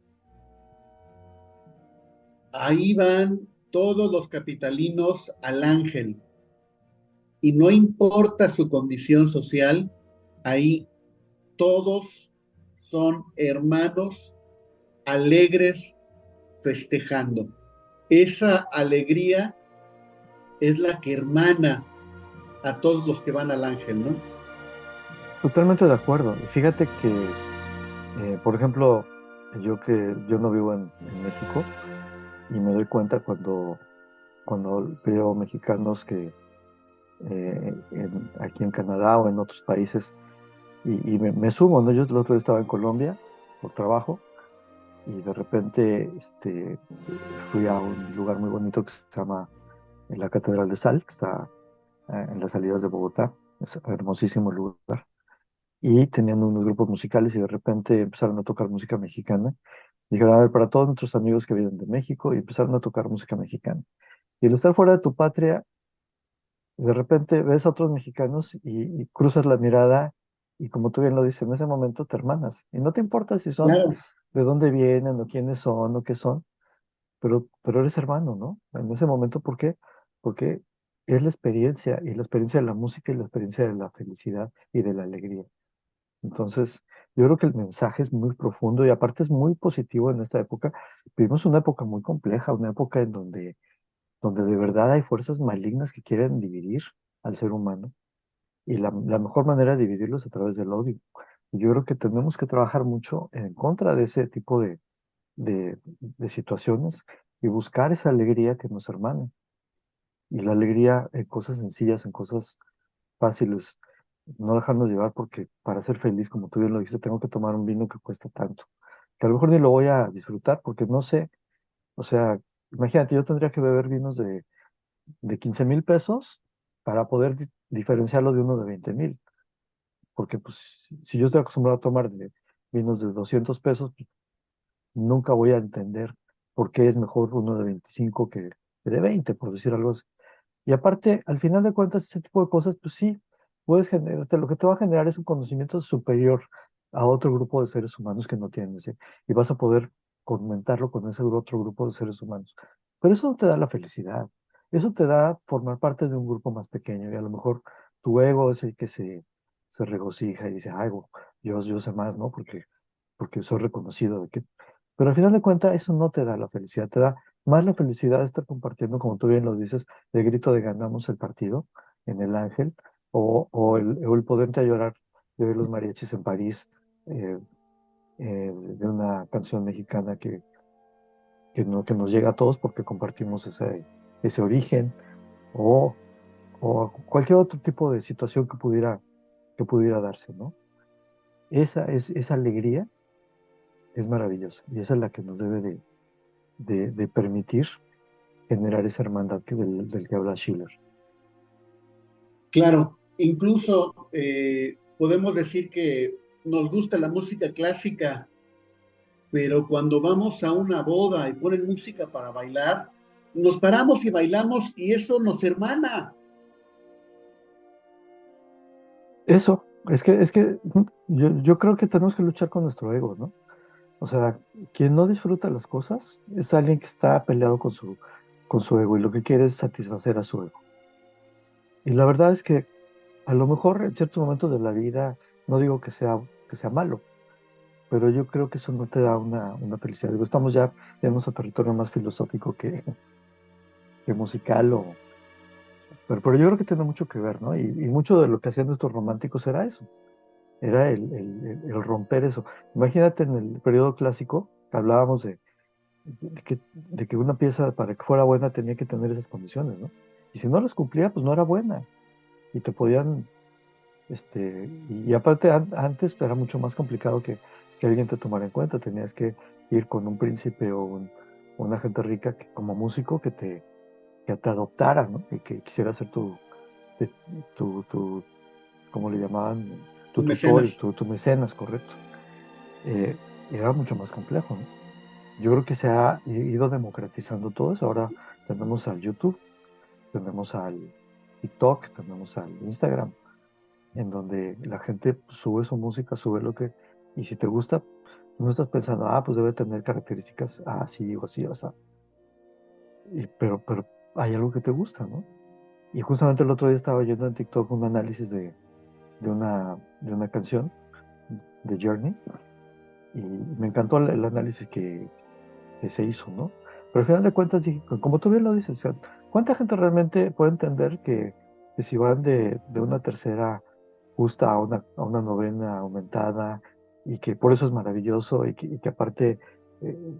ahí van todos los capitalinos al Ángel. Y no importa su condición social, ahí todos son hermanos alegres festejando. Esa alegría es la que hermana a todos los que van al Ángel, ¿no? Totalmente de acuerdo. Y fíjate que, por ejemplo, yo no vivo en México y me doy cuenta cuando veo mexicanos que aquí en Canadá o en otros países y me sumo, ¿no? Yo el otro día estaba en Colombia por trabajo y de repente fui a un lugar muy bonito que se llama la Catedral de Sal, que está en las salidas de Bogotá, es un hermosísimo lugar. Y tenían unos grupos musicales y de repente empezaron a tocar música mexicana. Dijeron, a ver, para todos nuestros amigos que vienen de México, y empezaron a tocar música mexicana. Y el estar fuera de tu patria, de repente ves a otros mexicanos y cruzas la mirada y como tú bien lo dices, en ese momento te hermanas. Y no te importa si son, Claro, de dónde vienen o quiénes son o qué son, pero eres hermano, ¿no? En ese momento, ¿por qué? Porque es la experiencia y la experiencia de la música y la experiencia de la felicidad y de la alegría. Entonces, yo creo que el mensaje es muy profundo y aparte es muy positivo en esta época. Vivimos una época muy compleja, una época en donde de verdad hay fuerzas malignas que quieren dividir al ser humano y la mejor manera de dividirlo es a través del odio. Y yo creo que tenemos que trabajar mucho en contra de ese tipo de situaciones y buscar esa alegría que nos hermana. Y la alegría en cosas sencillas, en cosas fáciles, no dejarnos llevar porque para ser feliz, como tú bien lo dijiste, tengo que tomar un vino que cuesta tanto, que a lo mejor ni lo voy a disfrutar porque no sé, o sea, imagínate, yo tendría que beber vinos de 15,000 pesos para poder diferenciarlo de uno de 20,000. Porque pues si yo estoy acostumbrado a tomar vinos de 200 pesos, pues, nunca voy a entender por qué es mejor uno de 25 que de 20, por decir algo así. Y aparte, al final de cuentas, ese tipo de cosas, pues sí, puedes generarte, lo que te va a generar es un conocimiento superior a otro grupo de seres humanos que no tienen ese, y vas a poder comentarlo con ese otro grupo de seres humanos. Pero eso no te da la felicidad, eso te da formar parte de un grupo más pequeño, y a lo mejor tu ego es el que se regocija y dice, ay, yo sé más, ¿no? Porque soy reconocido de que... Pero al final de cuentas, eso no te da la felicidad, te da más la felicidad de estar compartiendo, como tú bien lo dices, el grito de ganamos el partido en el Ángel, o el poderte a llorar de ver los mariachis en París, eh, de una canción mexicana que nos llega a todos porque compartimos ese origen, o, o cualquier otro tipo de situación que pudiera darse, ¿no? Esa alegría es maravillosa y esa es la que nos debe de permitir generar esa hermandad del que habla Schiller. Claro, incluso podemos decir que nos gusta la música clásica, pero cuando vamos a una boda y ponen música para bailar, nos paramos y bailamos y eso nos hermana. Eso, es que yo creo que tenemos que luchar con nuestro ego, ¿no? O sea, quien no disfruta las cosas es alguien que está peleado con su ego y lo que quiere es satisfacer a su ego. Y la verdad es que a lo mejor en ciertos momentos de la vida, no digo que sea malo, pero yo creo que eso no te da una felicidad. Digo, estamos ya en nuestro territorio más filosófico que musical, pero yo creo que tiene mucho que ver, ¿no? Y mucho de lo que hacían estos románticos era eso, era el romper eso. Imagínate en el periodo clásico, que hablábamos de que una pieza para que fuera buena tenía que tener esas condiciones, ¿no? Y si no las cumplía, pues no era buena. Y te podían, y aparte antes era mucho más complicado que alguien te tomara en cuenta. Tenías que ir con un príncipe o una gente rica como músico que te adoptara, ¿no? Y que quisiera ser de- tu, ¿cómo le llamaban? Tu tutor y Mecenas. tu mecenas, correcto. Eh, Era mucho más complejo, ¿no? Yo creo que se ha ido democratizando todo eso. Ahora tenemos al YouTube, tenemos al TikTok, tenemos al Instagram, en donde la gente sube su música, sube y si te gusta, no estás pensando, pues debe tener características así o así o así. Pero hay algo que te gusta, ¿no? Y justamente el otro día estaba yendo en TikTok un análisis de una canción de Journey y me encantó el análisis que se hizo, ¿no? Pero al final de cuentas, como tú bien lo dices, o sea, ¿cuánta gente realmente puede entender que si van de una tercera justa a una novena aumentada y que por eso es maravilloso y que aparte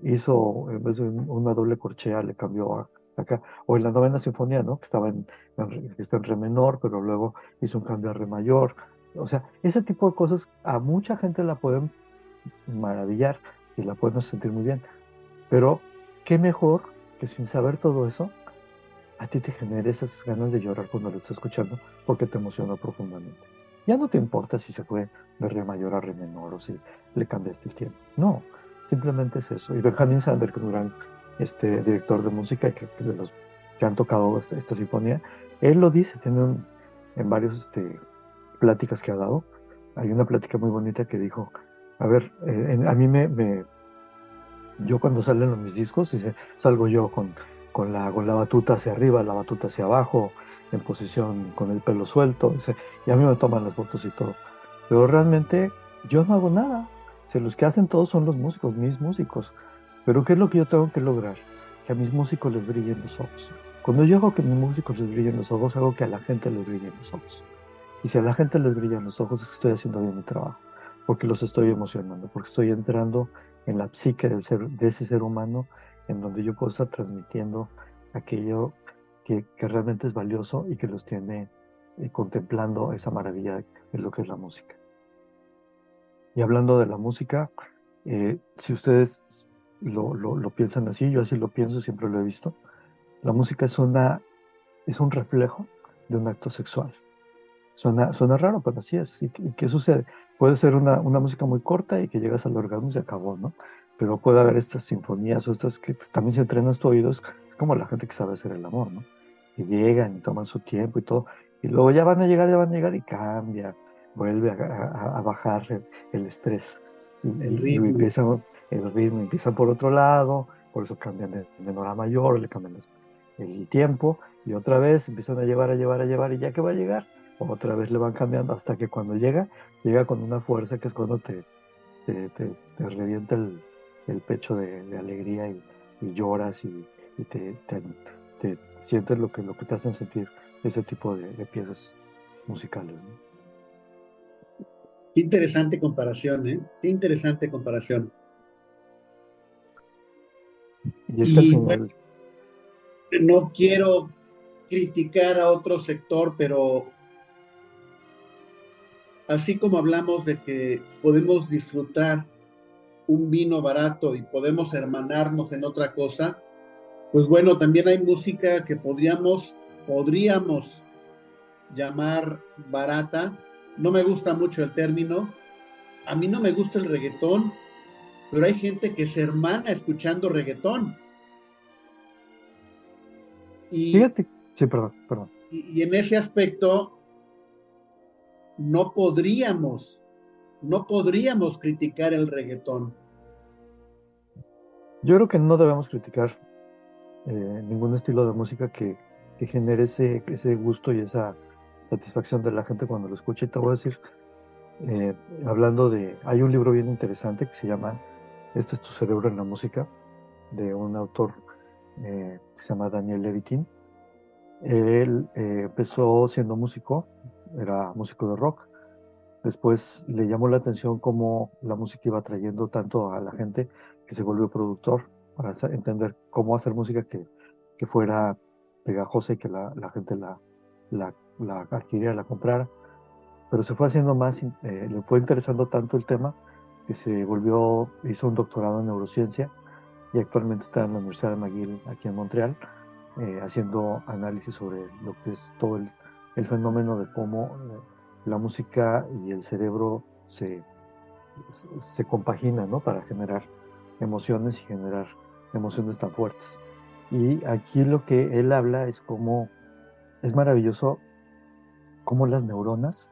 hizo, en vez de una doble corchea, le cambió acá, o en la novena sinfonía, ¿no? Que está en re menor, pero luego hizo un cambio a re mayor. O sea, ese tipo de cosas a mucha gente la pueden maravillar y la pueden sentir muy bien. Pero qué mejor que sin saber todo eso, a ti te genere esas ganas de llorar cuando lo estás escuchando porque te emocionó profundamente. Ya no te importa si se fue de re mayor a re menor o si le cambiaste el tiempo. No, simplemente es eso. Y Benjamin Sander, que es un gran director de música y que de los que han tocado esta sinfonía, él lo dice, en varios pláticas que ha dado. Hay una plática muy bonita que dijo, a ver, a mí yo cuando salen mis discos, salgo yo con la batuta hacia arriba, la batuta hacia abajo, en posición con el pelo suelto, dice, y a mí me toman las fotos y todo. Pero realmente yo no hago nada. Los que hacen todo son los músicos, mis músicos. Pero ¿qué es lo que yo tengo que lograr? Que a mis músicos les brillen los ojos. Cuando yo hago que a mis músicos les brillen los ojos, hago que a la gente les brillen los ojos. Y si a la gente les brillan los ojos, es que estoy haciendo bien mi trabajo, porque los estoy emocionando, porque estoy entrando en la psique de ese ser humano, en donde yo puedo estar transmitiendo aquello que realmente es valioso y que los tiene contemplando esa maravilla de lo que es la música. Y hablando de la música, si ustedes lo piensan así, yo así lo pienso, siempre lo he visto, la música es un reflejo de un acto sexual. Suena raro, pero así es. ¿Y qué sucede? Puede ser una música muy corta y que llegas al orgasmo y se acabó, ¿no? Pero puede haber estas sinfonías o estas que también si entrenas tu oído, es como la gente que sabe hacer el amor, ¿no? Y llegan y toman su tiempo y todo. Y luego ya van a llegar y cambia. Vuelve a bajar el estrés. El Y ritmo. empiezan, el ritmo empieza por otro lado, por eso cambian de menor a mayor, le cambian el tiempo, y otra vez empiezan a llevar, a llevar, a llevar, y ya que va a llegar, otra vez le van cambiando hasta que cuando llega con una fuerza que es cuando te revienta el pecho de alegría y lloras y te sientes lo que te hacen sentir ese tipo de piezas musicales, ¿no? Qué interesante comparación, ¿eh? Qué interesante comparación. Y es que al Y bueno, final, no quiero criticar a otro sector, pero así como hablamos de que podemos disfrutar un vino barato y podemos hermanarnos en otra cosa, pues bueno, también hay música que podríamos llamar barata. No me gusta mucho el término. A mí no me gusta el reggaetón, pero hay gente que se hermana escuchando reggaetón. Y, fíjate, sí, perdón, perdón. y en ese aspecto no podríamos, no podríamos criticar el reggaetón. Yo creo que no debemos criticar ningún estilo de música que genere ese gusto y esa satisfacción de la gente cuando lo escucha. Y te voy a decir, eh, hay un libro bien interesante que se llama Este es tu cerebro en la música, de un autor que se llama Daniel Levitin. Él empezó siendo músico, era músico de rock. Después le llamó la atención cómo la música iba atrayendo tanto a la gente que se volvió productor para entender cómo hacer música que fuera pegajosa y que la gente la adquiriera, la comprara. Pero se fue haciendo le fue interesando tanto el tema que hizo un doctorado en neurociencia y actualmente está en la Universidad de McGill aquí en Montreal, haciendo análisis sobre lo que es todo el fenómeno de cómo la música y el cerebro se compaginan, ¿no? Para generar emociones y generar emociones tan fuertes. Y aquí lo que él habla es cómo es maravilloso cómo las neuronas,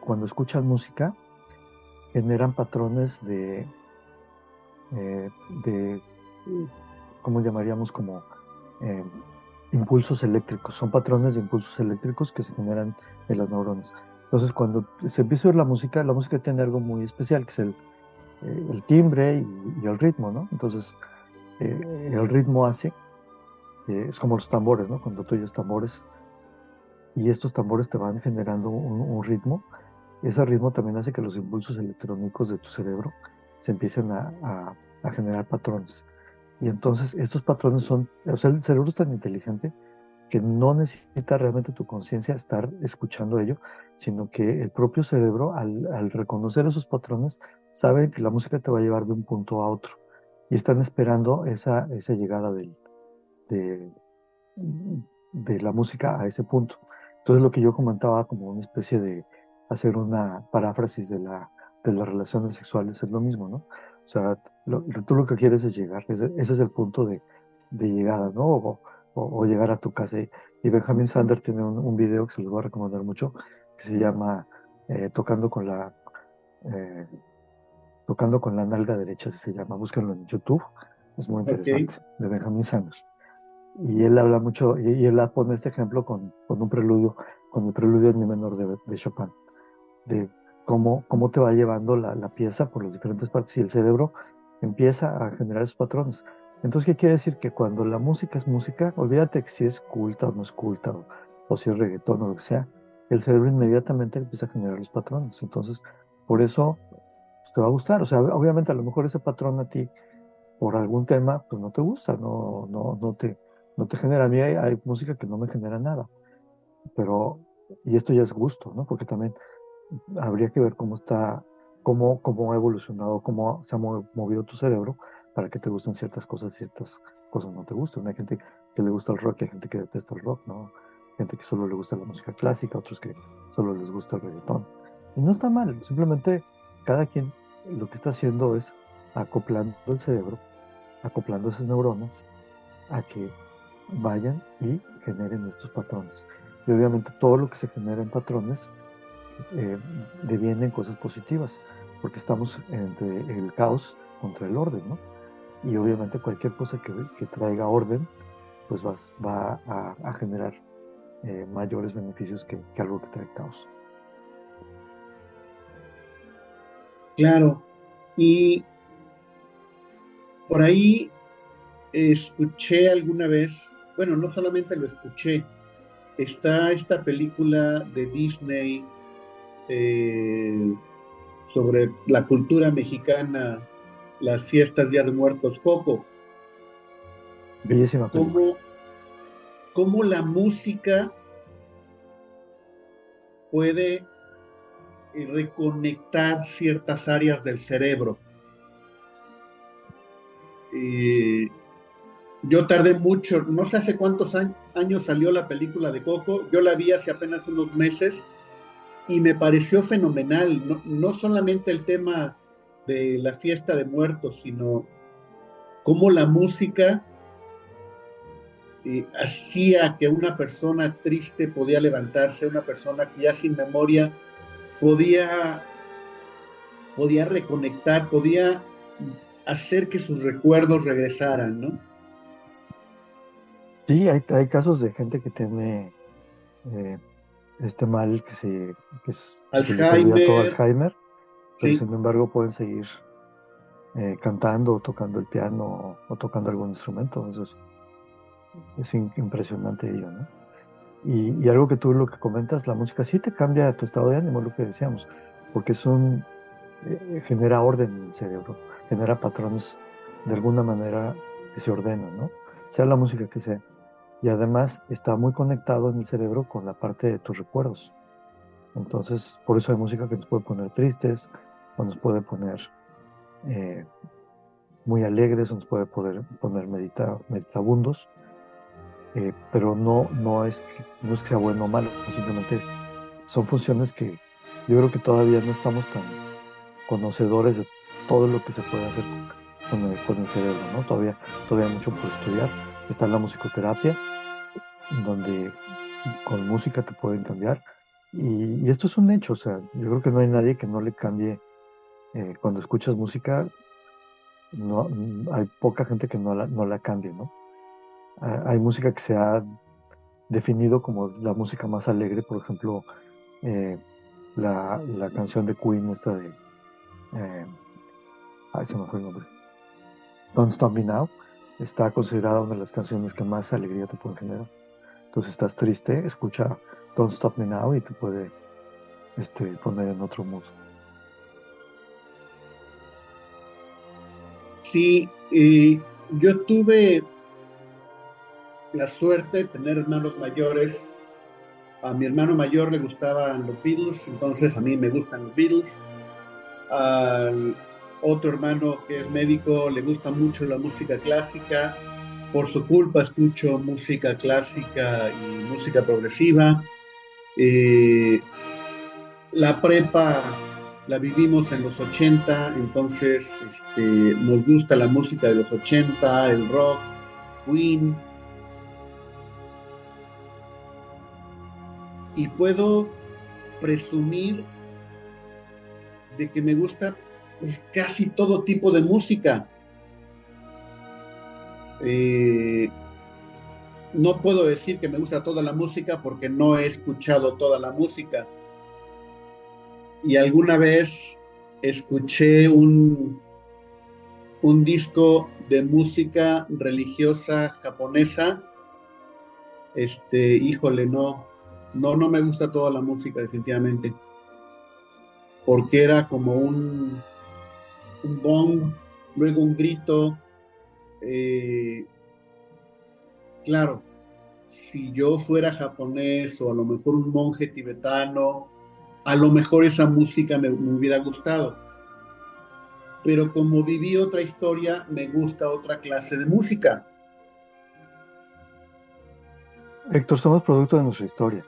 cuando escuchan música, generan patrones de ¿cómo llamaríamos? Como eh, impulsos eléctricos. Son patrones de impulsos eléctricos que se generan en las neuronas. Entonces, cuando se empieza a oír la música tiene algo muy especial, que es el timbre y el ritmo, ¿no? Entonces, el ritmo es como los tambores, ¿no? Cuando tú oyes tambores y estos tambores te van generando un ritmo, ese ritmo también hace que los impulsos electrónicos de tu cerebro se empiecen a generar patrones. Y entonces estos patrones o sea, el cerebro es tan inteligente que no necesita realmente tu conciencia estar escuchando ello, sino que el propio cerebro, al reconocer esos patrones, sabe que la música te va a llevar de un punto a otro. Y están esperando esa llegada de, de la música a ese punto. Entonces lo que yo comentaba como una especie de hacer una paráfrasis de las relaciones sexuales es lo mismo, ¿no? O sea, tú lo que quieres es llegar, ese es el punto de llegada, ¿no? O llegar a tu casa. Y Benjamin Sander tiene un video que se los voy a recomendar mucho, que se llama eh, Tocando con la, eh, Tocando con la nalga derecha, así se llama, búsquenlo en YouTube, es muy Ok, interesante, de Benjamin Sander. Y él habla mucho, y él pone este ejemplo con un preludio, con el preludio en mi menor de Chopin, de cómo te va llevando la pieza por las diferentes partes y el cerebro empieza a generar esos patrones. Entonces, ¿qué quiere decir? Que cuando la música es música, olvídate que si es culta o no es culta, o si es reggaetón o lo que sea, el cerebro inmediatamente empieza a generar los patrones. Entonces, por eso pues, te va a gustar. O sea, obviamente a lo mejor ese patrón a ti por algún tema, pues no te gusta, no te genera. A mí hay música que no me genera nada, pero, y esto ya es gusto, ¿no? Porque también habría que ver cómo ha evolucionado, cómo se ha movido tu cerebro para que te gusten ciertas cosas no te gustan. Hay gente que le gusta el rock y hay gente que detesta el rock, ¿no? gente que solo le gusta la música clásica, otros que solo les gusta el reggaetón. Y no está mal, simplemente cada quien lo que está haciendo es acoplando el cerebro, acoplando esas neuronas a que vayan y generen estos patrones. Y obviamente todo lo que se genera en patrones deviene en cosas positivas, porque estamos entre el caos contra el orden, ¿no? Y obviamente cualquier cosa que traiga orden, pues va a generar mayores beneficios que algo que trae caos. Claro. Y por ahí escuché alguna vez, bueno, no solamente lo escuché, está esta película de Disney eh, sobre la cultura mexicana, las fiestas, Día de Muertos, Coco. Bellísima película. Cómo la música puede reconectar ciertas áreas del cerebro. Yo tardé mucho, no sé hace cuántos años salió la película de Coco, yo la vi hace apenas unos meses y me pareció fenomenal, no solamente el tema de la fiesta de muertos, sino cómo la música hacía que una persona triste podía levantarse, una persona que ya sin memoria podía, podía reconectar, podía hacer que sus recuerdos regresaran, ¿no? Sí, hay casos de gente que tiene este mal que se les olvida todo, Alzheimer, Alzheimer, pero sí, sin embargo pueden seguir cantando o tocando el piano o tocando algún instrumento. Eso es impresionante ello, ¿no? Y algo que tú lo que comentas, la música sí te cambia tu estado de ánimo, lo que decíamos, porque genera orden en el cerebro, genera patrones de alguna manera que se ordenan, ¿no? Sea la música que sea. Y además está muy conectado en el cerebro con la parte de tus recuerdos. Entonces, por eso hay música que nos puede poner tristes, o nos puede poner eh, muy alegres, o nos puede poner meditabundos, pero no es que sea bueno o malo, simplemente son funciones que yo creo que todavía no estamos tan conocedores de todo lo que se puede hacer con el cerebro, ¿no? Todavía hay mucho por estudiar. Está la musicoterapia, donde con música te pueden cambiar. Y esto es un hecho, o sea, yo creo que no hay nadie que no le cambie. Cuando escuchas música, no, hay poca gente que no la cambie, ¿no? Hay música que se ha definido como la música más alegre, por ejemplo, eh, la canción de Queen, esta de, eh, ay, se me fue el nombre, Don't Stop Me Now, está considerada una de las canciones que más alegría te pueden generar. Entonces estás triste, escucha Don't Stop Me Now y te puede poner en otro mood. sí, yo tuve la suerte de tener hermanos mayores. A mi hermano mayor le gustaban los Beatles, entonces a mí me gustan los Beatles. Al otro hermano que es médico le gusta mucho la música clásica. Por su culpa escucho música clásica y música progresiva. Eh, la prepa la vivimos en los 80, entonces nos gusta la música de los 80, el rock, Queen, y puedo presumir de que me gusta pues, casi todo tipo de música. Eh, no puedo decir que me gusta toda la música porque no he escuchado toda la música. Y alguna vez escuché un disco de música religiosa japonesa. Híjole, no me gusta toda la música definitivamente, porque era como un bong, luego un grito. eh, claro, si yo fuera japonés o a lo mejor un monje tibetano, a lo mejor esa música me hubiera gustado, pero como viví otra historia, me gusta otra clase de música. Héctor, somos producto de nuestra historia.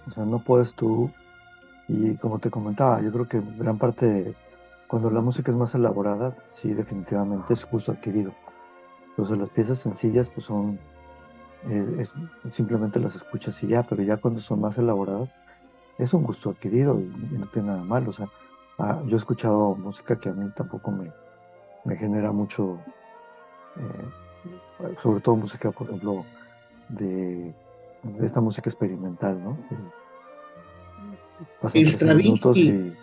O sea, no puedes tú, y como te comentaba, yo creo que gran parte cuando la música es más elaborada, sí, definitivamente es gusto adquirido. Entonces las piezas sencillas, pues son, simplemente las escuchas y ya, pero ya cuando son más elaboradas, es un gusto adquirido y no tiene nada mal. O sea, yo he escuchado música que a mí tampoco me genera mucho, sobre todo música, por ejemplo, de, de esta música experimental, ¿no? Pasan 13 minutos Stravinsky,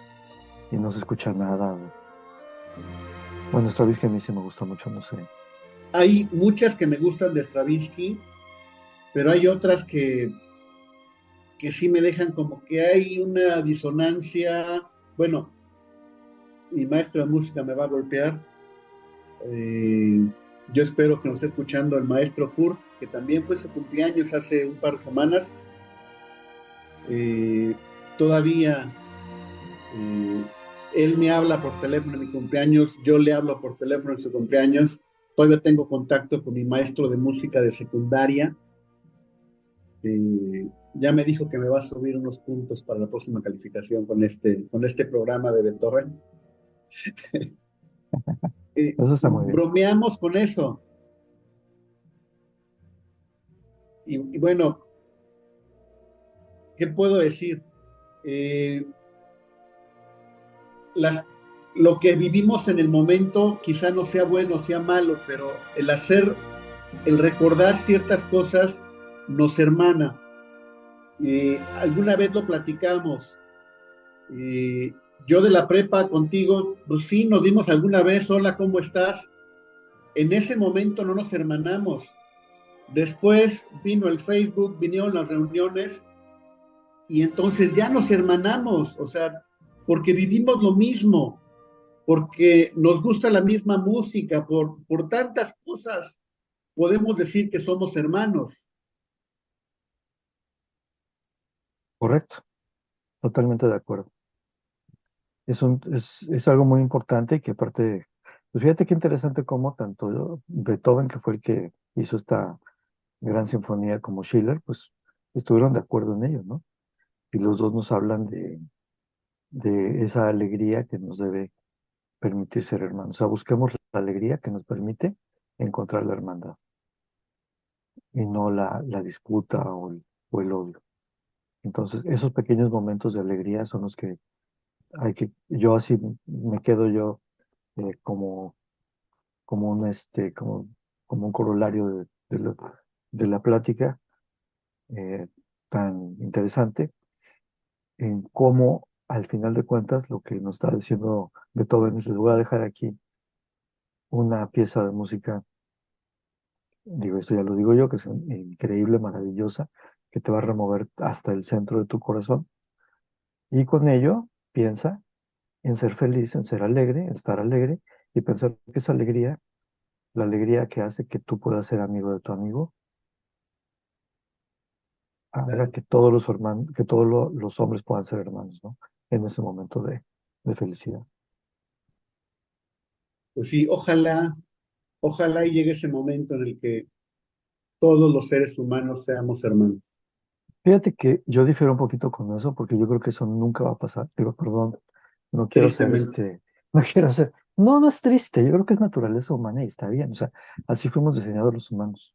y no se escucha nada. Bueno, Stravinsky a mí sí me gusta mucho, no sé. hay muchas que me gustan de Stravinsky, pero hay otras que sí me dejan como que hay una disonancia. Bueno, mi maestro de música me va a golpear. Eh, yo espero que nos esté escuchando el maestro Kurt, que también fue su cumpleaños hace un par de semanas. Eh, todavía él me habla por teléfono en mi cumpleaños, yo le hablo por teléfono en su cumpleaños. Todavía tengo contacto con mi maestro de música de secundaria. Ya me dijo que me va a subir unos puntos para la próxima calificación con este programa de Beethoven. Eso está muy bien. Bromeamos con eso. Y bueno, ¿qué puedo decir? Eh, las, lo que vivimos en el momento quizá no sea bueno, sea malo, pero el recordar ciertas cosas nos hermana. Alguna vez lo platicamos. Eh, yo de la prepa contigo, pues sí, nos vimos alguna vez, hola, ¿cómo estás? En ese momento no nos hermanamos. Después vino el Facebook, vinieron las reuniones y entonces ya nos hermanamos, o sea, porque vivimos lo mismo, porque nos gusta la misma música, por tantas cosas podemos decir que somos hermanos. Correcto, totalmente de acuerdo. Es algo muy importante y que aparte, pues fíjate qué interesante cómo tanto Beethoven, que fue el que hizo esta gran sinfonía, como Schiller, pues estuvieron de acuerdo en ello, ¿no? Y los dos nos hablan de esa alegría que nos debe permitir ser hermanos. O sea, busquemos la alegría que nos permite encontrar la hermandad y no la disputa o el odio. Entonces, esos pequeños momentos de alegría son los que yo así me quedo yo como, como un, como un corolario de la plática eh, tan interesante en cómo, al final de cuentas, lo que nos está diciendo Beethoven es: les voy a dejar aquí una pieza de música, digo, esto ya lo digo yo, que es increíble, maravillosa, que te va a remover hasta el centro de tu corazón, y con ello piensa en ser feliz, en ser alegre, en estar alegre, y pensar que esa alegría, la alegría que hace que tú puedas ser amigo de tu amigo, haga Claro. que todos los hermanos, que todos los hombres puedan ser hermanos, ¿no? En ese momento de felicidad. Pues sí, ojalá y llegue ese momento en el que todos los seres humanos seamos hermanos. Fíjate que yo difiero un poquito con eso, porque yo creo que eso nunca va a pasar. Digo, perdón, no quiero ser Tristemente. no quiero ser, no, no es triste, yo creo que es naturaleza humana y está bien. O sea, así fuimos diseñados los humanos.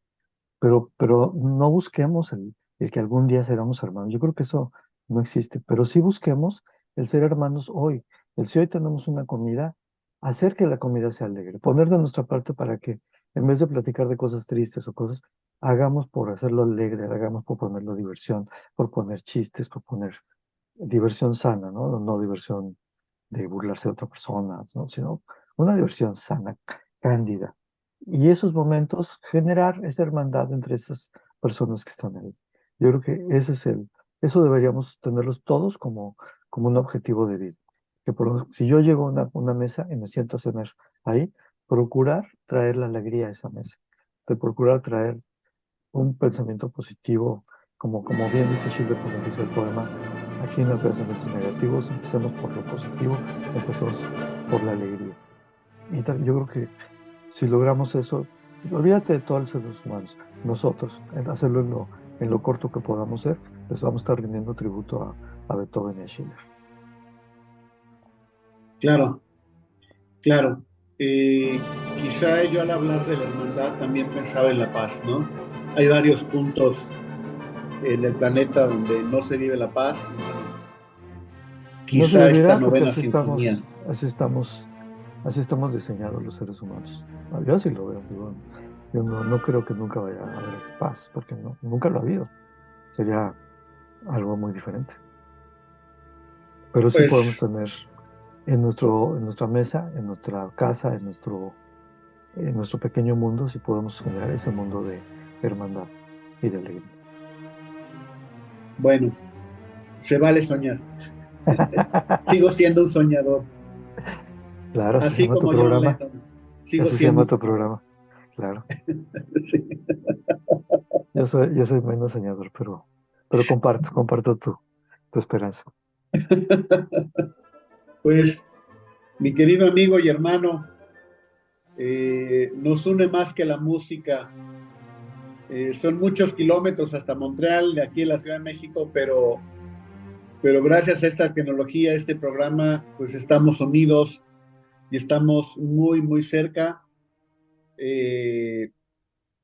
Pero no busquemos el que algún día seramos hermanos. Yo creo que eso no existe, pero sí busquemos el ser hermanos hoy. El si hoy tenemos una comida, hacer que la comida sea alegre, poner de nuestra parte para que en vez de platicar de cosas tristes o cosas, hagamos por hacerlo alegre, hagamos por ponerlo diversión, por poner chistes, por poner diversión sana, ¿no? No diversión de burlarse de otra persona, ¿no? Sino una diversión sana, cándida. Y esos momentos, generar esa hermandad entre esas personas que están ahí. Yo creo que eso deberíamos tenerlos todos como un objetivo de vida. Si yo llego a una mesa y me siento a cenar ahí, procurar traer la alegría a esa mesa, de procurar traer un pensamiento positivo, como bien dice Schiller cuando dice el poema: aquí no hay pensamientos negativos, empecemos por lo positivo, empecemos por la alegría. Yo creo que si logramos eso, olvídate de todos los seres humanos, nosotros, en hacerlo en lo corto que podamos ser, les vamos a estar rindiendo tributo a Beethoven y a Schiller. Claro, claro. Quizá yo al hablar de la hermandad también pensaba en la paz, ¿no? Hay varios puntos en el planeta donde no se vive la paz. No se Quizá esta vivirá porque novena sinfonía. así estamos diseñados los seres humanos. No, yo así lo veo, digo, yo no creo que nunca vaya a haber paz, porque nunca lo ha habido. Sería algo muy diferente. Pero sí podemos Pues, tener en nuestra mesa, en nuestra casa, en nuestro pequeño mundo, sí podemos generar ese mundo de hermandad y de alegría. bueno, se vale soñar. Sigo siendo un soñador, Claro, así se así llama tu como John programa. Lennon. Sigo Así se siendo llama un tu soñador. programa. Claro. Yo soy menos soñador, pero comparto tu esperanza. Pues, mi querido amigo y hermano, nos une más que la música. Son muchos kilómetros hasta Montreal, de aquí en la Ciudad de México, pero gracias a esta tecnología, este programa, pues estamos unidos y estamos muy, muy cerca. Eh,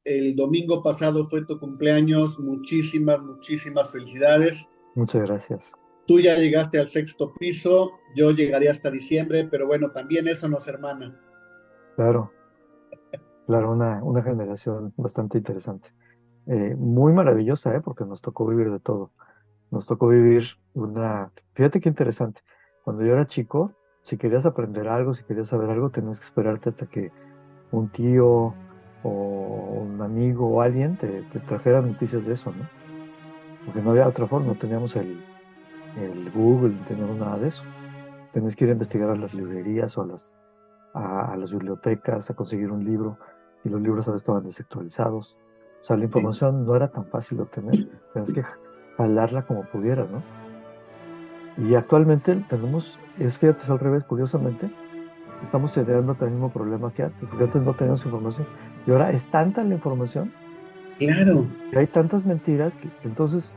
el domingo pasado fue tu cumpleaños, muchísimas, muchísimas felicidades. Muchas gracias. Tú ya llegaste al sexto piso, yo llegaría hasta diciembre, pero bueno, también eso nos hermana. Claro, claro, una generación bastante interesante. Muy maravillosa, ¿eh? Porque nos tocó vivir de todo. Nos tocó vivir fíjate qué interesante. Cuando yo era chico, si querías aprender algo, si querías saber algo, tenías que esperarte hasta que un tío o un amigo o alguien te trajera noticias de eso, ¿no? Porque no había otra forma, no teníamos el Google, no teníamos nada de eso. Tenías que ir a investigar a las librerías o a las bibliotecas, a conseguir un libro, y los libros a veces estaban desactualizados. O sea, la Sí, información no era tan fácil de obtener, tenías que jalarla como pudieras, ¿no? Y actualmente fíjate, es al revés, curiosamente, estamos teniendo el mismo problema que antes, porque antes no teníamos información, y ahora es tanta la información, claro, y hay tantas mentiras, que entonces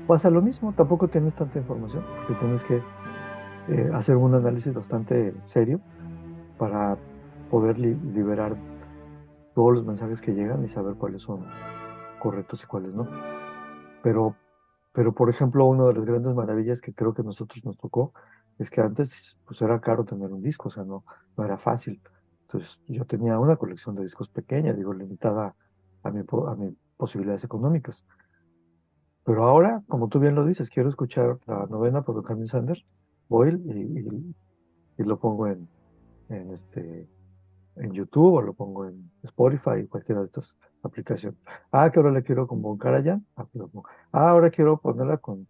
pasa lo mismo, tampoco tienes tanta información, porque tienes que hacer un análisis bastante serio para poder liberar todos los mensajes que llegan y saber cuáles son correctos y cuáles no. Pero, pero por ejemplo, una de las grandes maravillas que creo que a nosotros nos tocó es que antes pues era caro tener un disco, o sea, no era fácil. Entonces yo tenía una colección de discos pequeña, digo, limitada a mis posibilidades económicas. Pero ahora, como tú bien lo dices, quiero escuchar la novena por Johannes Sander, voy y lo pongo en YouTube o lo pongo en Spotify, cualquiera de estas aplicaciones. Ah, que ahora le quiero con Karajan. Ah, pues lo pongo. Ah, ahora quiero ponerla con,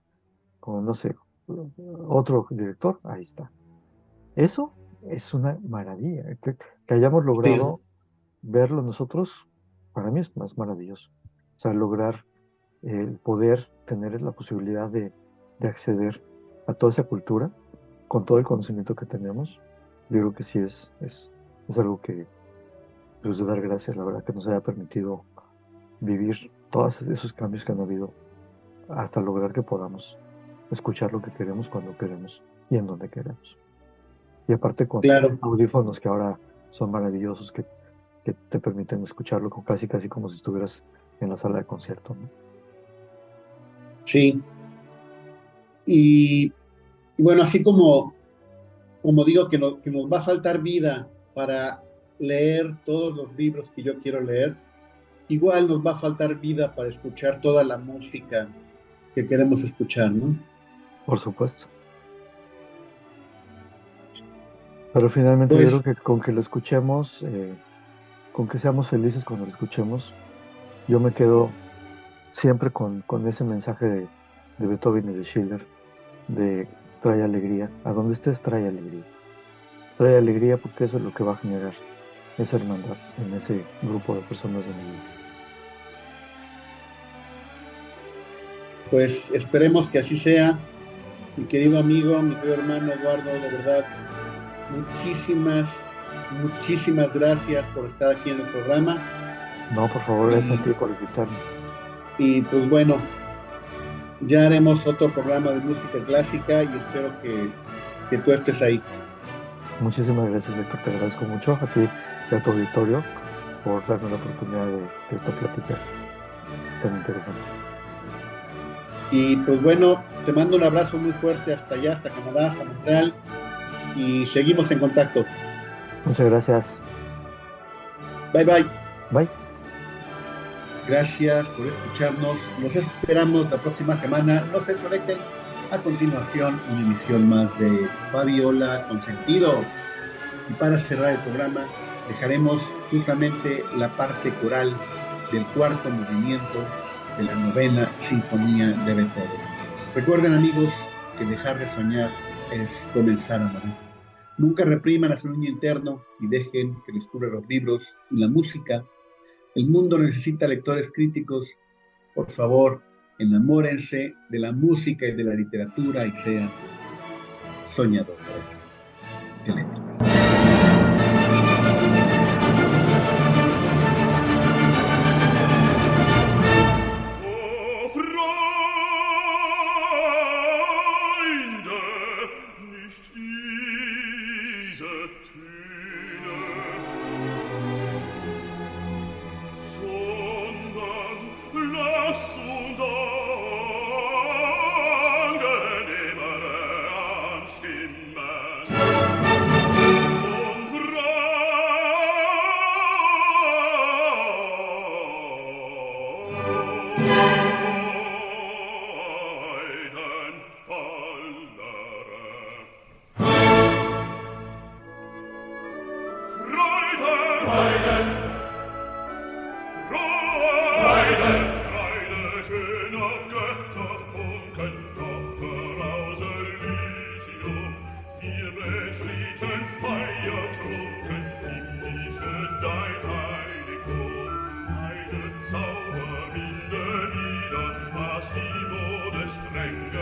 no sé, otro director. Ahí está. Eso es una maravilla. Que hayamos sí, logrado verlo nosotros, para mí es más maravilloso. O sea, lograr el poder tener la posibilidad de acceder a toda esa cultura con todo el conocimiento que tenemos. Yo creo que sí es algo que pues de dar gracias, la verdad, que nos haya permitido vivir todos esos cambios que han habido hasta lograr que podamos escuchar lo que queremos cuando queremos y en donde queremos. Y aparte con claro, audífonos que ahora son maravillosos, que te permiten escucharlo casi, casi como si estuvieras en la sala de concierto, ¿no? sí. Y, y bueno, así como digo que nos va a faltar vida para leer todos los libros que yo quiero leer, igual nos va a faltar vida para escuchar toda la música que queremos escuchar, ¿no? Por supuesto. Pero finalmente yo Pues, creo que con que lo escuchemos, con que seamos felices cuando lo escuchemos, yo me quedo siempre con ese mensaje de Beethoven y de Schiller, de trae alegría. A donde estés, trae alegría. Trae alegría porque eso es lo que va a generar esa hermandad en ese grupo de personas unidas. pues esperemos que así sea. Mi querido amigo, mi querido hermano Eduardo, de verdad, muchísimas, muchísimas gracias por estar aquí en el programa. No, por favor, gracias a Y ti por invitarme. Y pues bueno, ya haremos otro programa de música clásica y espero que tú estés ahí. Muchísimas gracias, Héctor. Te agradezco mucho a ti y a tu auditorio por darme la oportunidad de esta plática tan interesante. Y pues bueno, te mando un abrazo muy fuerte hasta allá, hasta Canadá, hasta Montreal, y seguimos en contacto. Muchas gracias. Bye bye. Bye. Gracias por escucharnos. Nos esperamos la próxima semana. No se desconecten. A continuación, una emisión más de Fabiola Consentido. Y para cerrar el programa, dejaremos justamente la parte coral del cuarto movimiento de la novena sinfonía de Beethoven. Recuerden, amigos, que dejar de soñar es comenzar a morir. Nunca repriman a su niño interno y dejen que descubra los libros y la música. El mundo necesita lectores críticos. Por favor, enamórense de la música y de la literatura y sean soñadores de letras. Eine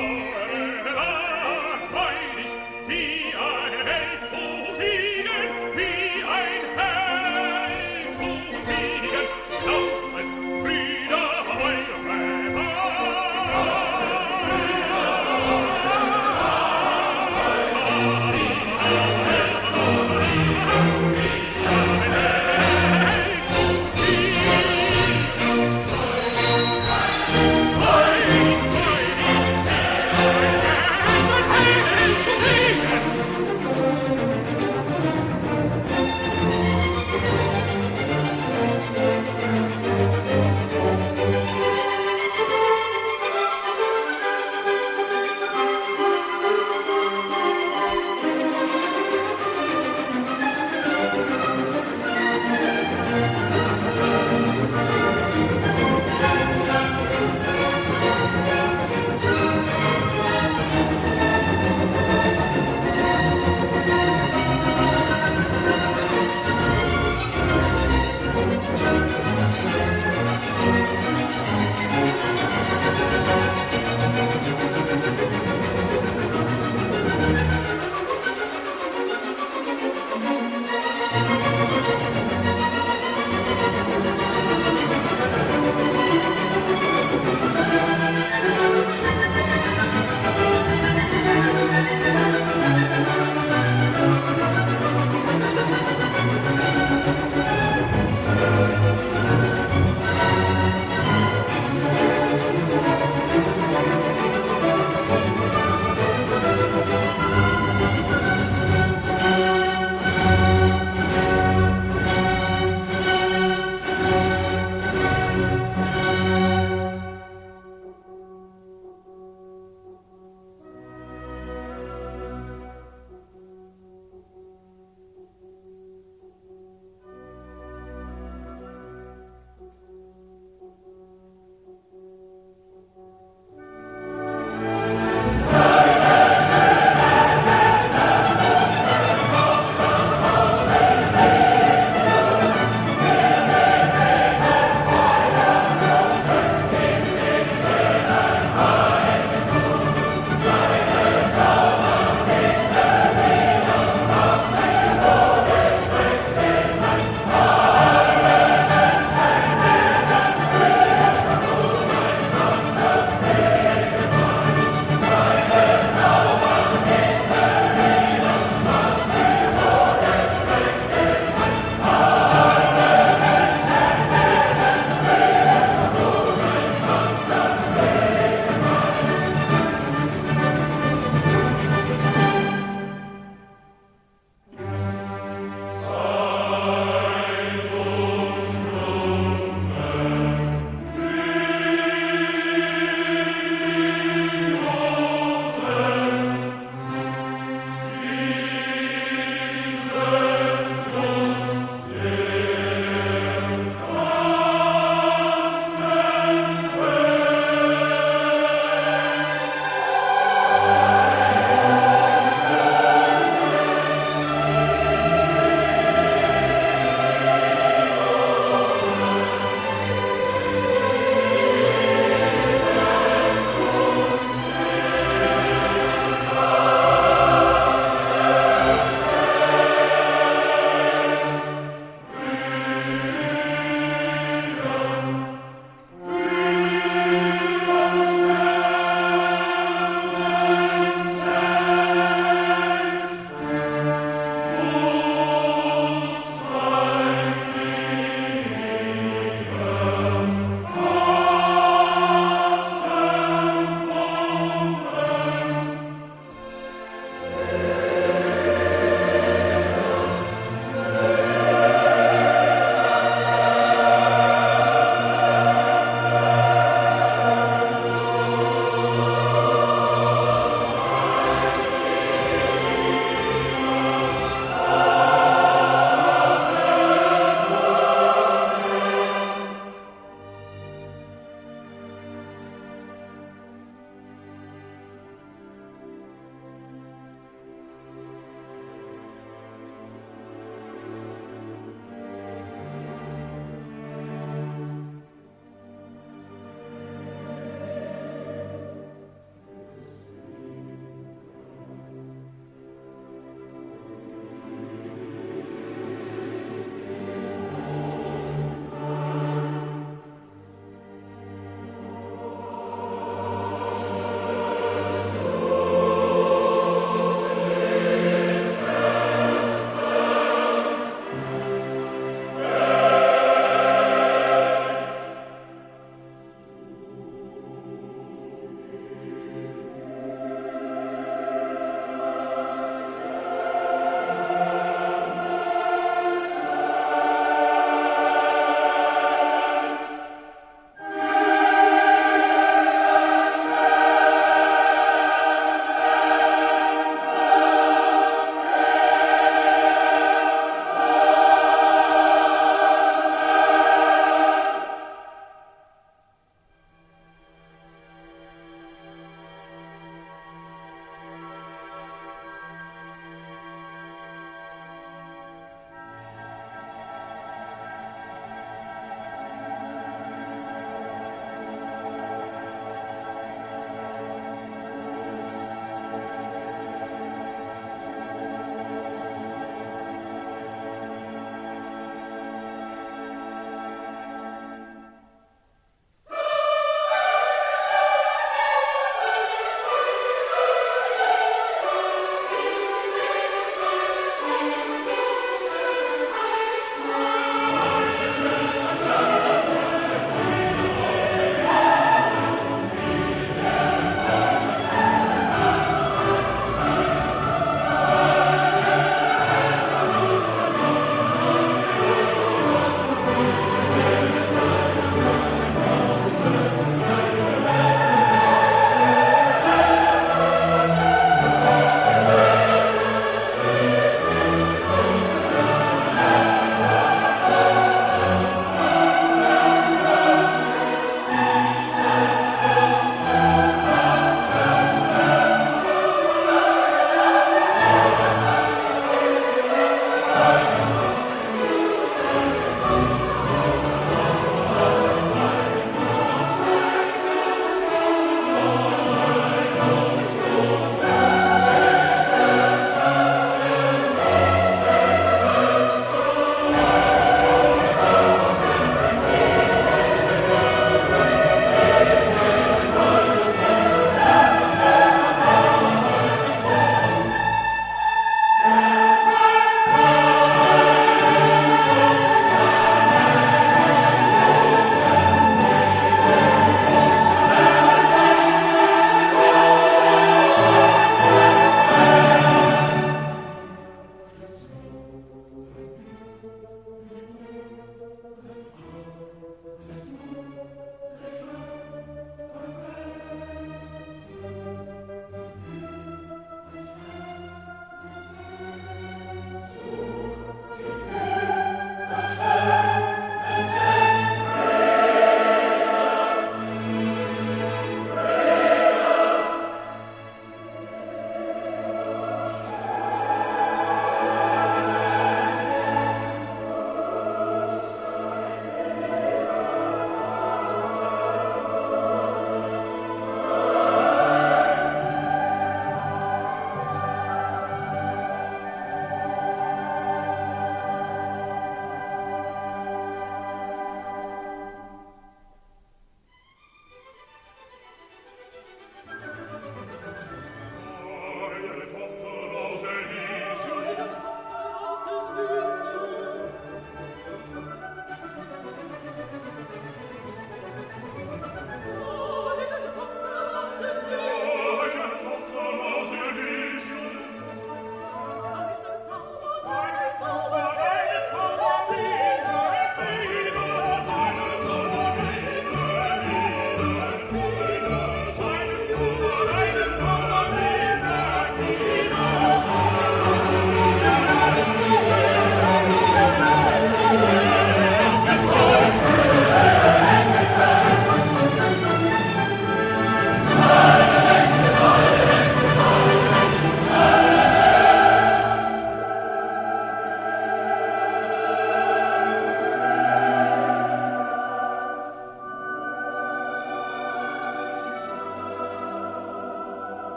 Señor.